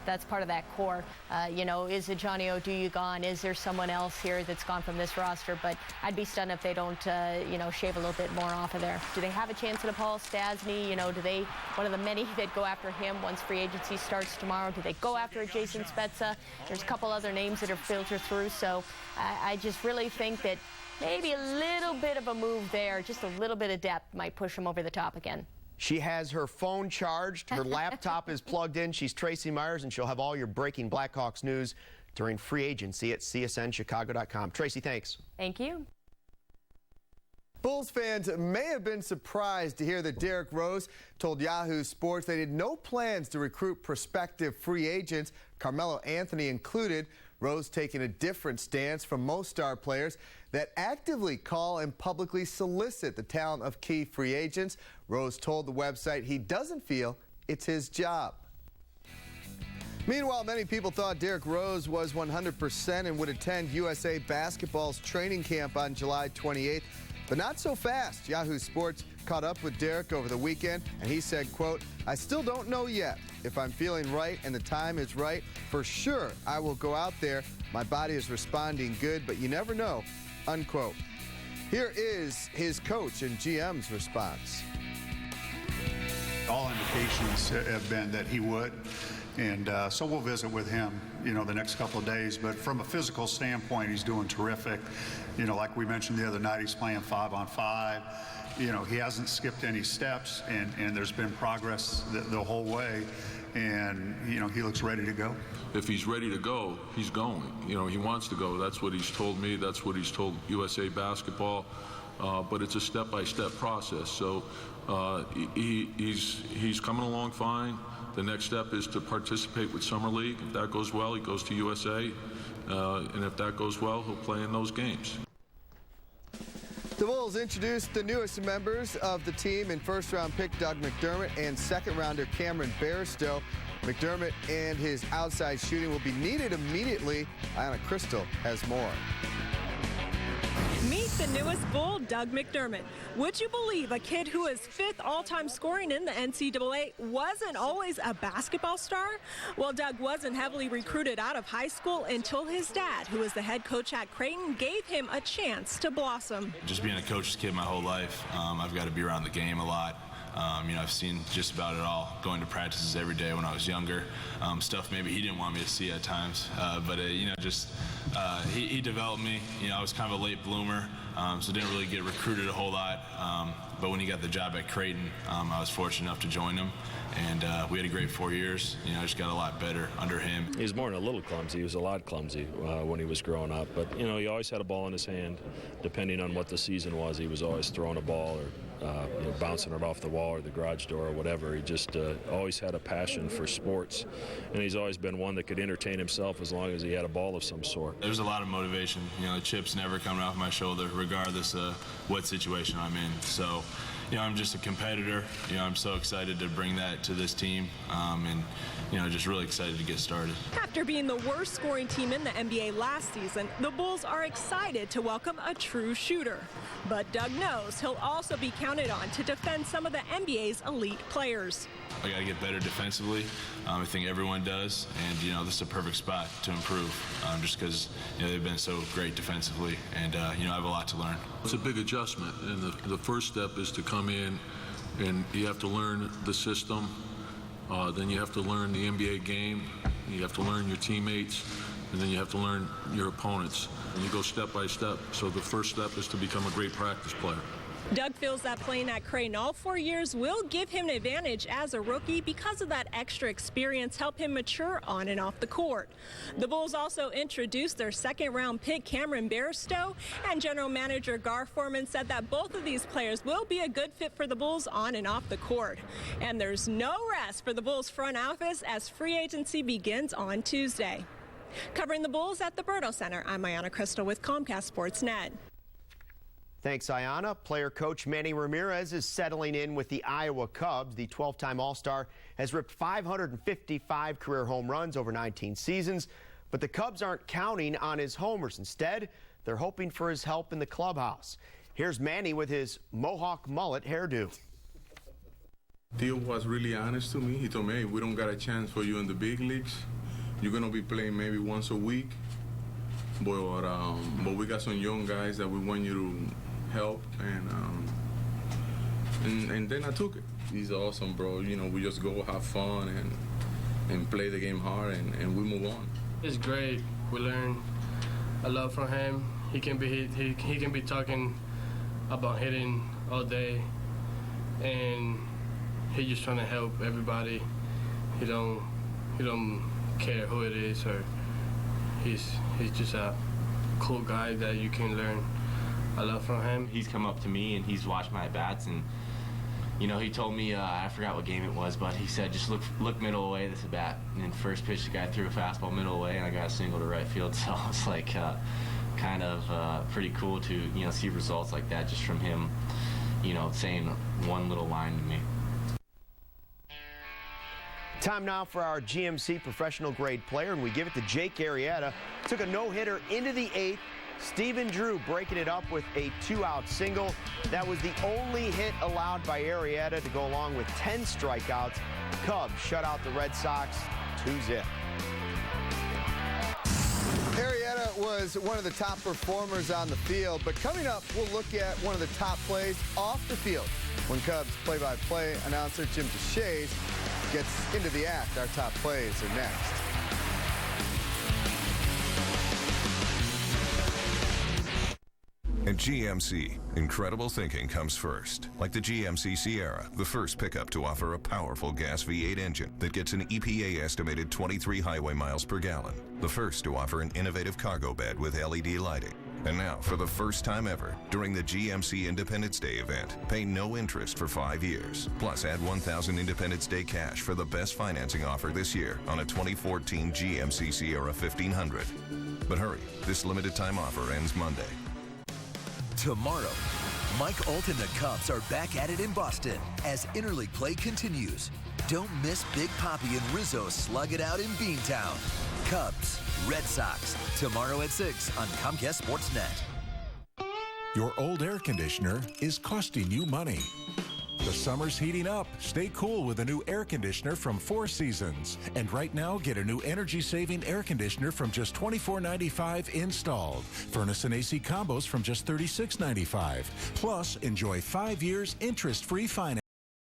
that's part of that core. Is it Johnny Oduya gone? Is there someone else here that's gone from this roster? But I'd be stunned if they don't, shave a little bit more off of there. Do they have a chance at a Paul Stastny? Do they, one of the many that go after him once free agency starts tomorrow? Do they go after a Jason Spezza? There's a couple other names that are filtered through. So I just really think that maybe a little bit of a move there, just a little bit of depth might push him over the top again. She has her phone charged. Her laptop is plugged in. She's Tracy Myers, and she'll have all your breaking Blackhawks news during free agency at csnchicago.com. Tracy, thanks. Thank you. Bulls fans may have been surprised to hear that Derrick Rose told Yahoo Sports they had no plans to recruit prospective free agents, Carmelo Anthony included. Rose taking a different stance from most star players that actively call and publicly solicit the talent of key free agents. Rose told the website he doesn't feel it's his job. Meanwhile, many people thought Derrick Rose was 100% and would attend USA Basketball's training camp on July 28th, but not so fast. Yahoo Sports caught up with Derrick over the weekend, and he said, quote, "I still don't know yet. If I'm feeling right and the time is right, for sure I will go out there. My body is responding good, but you never know," unquote. Here is his coach and GM's response. All indications have been that he would, and so we'll visit with him, the next couple of days. But from a physical standpoint, he's doing terrific. Like we mentioned the other night, he's playing 5-on-5. He hasn't skipped any steps, and there's been progress the whole way. And, he looks ready to go. If he's ready to go, he's going. He wants to go. That's what he's told me. That's what he's told USA Basketball. But it's a step-by-step process. So he's coming along fine. The next step is to participate with Summer League. If that goes well, he goes to USA. And if that goes well, he'll play in those games. The Bulls introduced the newest members of the team in first-round pick Doug McDermott and second-rounder Cameron Bairstow. McDermott and his outside shooting will be needed immediately. Ayanna Crystal has more. Meet the newest Bull, Doug McDermott. Would you believe a kid who is 5th all-time scoring in the NCAA wasn't always a basketball star? Well, Doug wasn't heavily recruited out of high school until his dad, who was the head coach at Creighton, gave him a chance to blossom. Just being a coach's kid my whole life, I've got to be around the game a lot. I've seen just about it all, going to practices every day when I was younger. Stuff maybe he didn't want me to see at times, but he developed me. I was kind of a late bloomer, so didn't really get recruited a whole lot. But when he got the job at Creighton, I was fortunate enough to join him, and we had a great 4 years. I just got a lot better under him. He was more than a little clumsy. He was a lot clumsy when he was growing up. But, he always had a ball in his hand. Depending on what the season was, he was always throwing a ball or bouncing it off the wall or the garage door or whatever. He just always had a passion for sports, and he's always been one that could entertain himself as long as he had a ball of some sort. There's a lot of motivation. The chips never coming off my shoulder, regardless of what situation I'm in. So, I'm just a competitor. I'm so excited to bring that to this team, and just really excited to get started. After being the worst scoring team in the NBA last season, the Bulls are excited to welcome a true shooter. But Doug knows he'll also be counted on to defend some of the NBA's elite players. I got to get better defensively. I think everyone does, and this is a perfect spot to improve, just because they've been so great defensively, and I have a lot to learn. It's a big adjustment, and the first step is to come in, and you have to learn the system. Then you have to learn the NBA game. You have to learn your teammates, and then you have to learn your opponents. And you go step by step. So the first step is to become a great practice player. Doug feels that playing at Creighton all 4 years will give him an advantage as a rookie because of that extra experience help him mature on and off the court. The Bulls also introduced their second-round pick Cameron Barstow, and general manager Gar Forman said that both of these players will be a good fit for the Bulls on and off the court. And there's no rest for the Bulls front office as free agency begins on Tuesday. Covering the Bulls at the Berto Center, I'm Ayanna Crystal with Comcast SportsNet. Thanks, Ayanna. Player coach Manny Ramirez is settling in with the Iowa Cubs. The 12-time All-Star has ripped 555 career home runs over 19 seasons, but the Cubs aren't counting on his homers. Instead, they're hoping for his help in the clubhouse. Here's Manny with his Mohawk mullet hairdo. Theo was really honest to me. He told me, hey, we don't got a chance for you in the big leagues. You're going to be playing maybe once a week, but we got some young guys that we want you to help, and then I took it. He's awesome, bro. You know, we just go have fun and play the game hard, and we move on. It's great. We learn a lot from him. He can be talking about hitting all day, and he's just trying to help everybody. He don't care who it is, or he's just a cool guy that you can learn a lot from him. He's come up to me and he's watched my at-bats, and you know, he told me, I forgot what game it was, but he said just look middle away, this at-bat. And then first pitch, the guy threw a fastball middle away, and I got a single to right field. So it's like kind of pretty cool to, you know, see results like that just from him, you know, saying one little line to me. Time now for our GMC professional grade player, and we give it to Jake Arrieta. Took a no-hitter into the 8th. Stephen Drew breaking it up with a 2-out single. That was the only hit allowed by Arrieta to go along with 10 strikeouts. Cubs shut out the Red Sox 2-0. Arrieta was one of the top performers on the field, but coming up, we'll look at one of the top plays off the field when Cubs play-by-play announcer Jim DeShays gets into the act. Our top plays are next. At GMC, incredible thinking comes first. Like the GMC Sierra, the first pickup to offer a powerful gas V8 engine that gets an EPA estimated 23 highway miles per gallon. The first to offer an innovative cargo bed with LED lighting. And now, for the first time ever, during the GMC Independence Day event, pay no interest for 5 years. Plus, add $1,000 Independence Day cash for the best financing offer this year on a 2014 GMC Sierra 1500. But hurry, this limited time offer ends Monday. Tomorrow, Mike Alt and the Cubs are back at it in Boston as interleague play continues. Don't miss Big Papi and Rizzo slug it out in Beantown. Cubs, Red Sox, tomorrow at 6 on Comcast SportsNet. Your old air conditioner is costing you money. The summer's heating up. Stay cool with a new air conditioner from Four Seasons. And right now, get a new energy-saving air conditioner from just $24.95 installed. Furnace and AC combos from just $36.95. Plus, enjoy 5 years interest-free financing.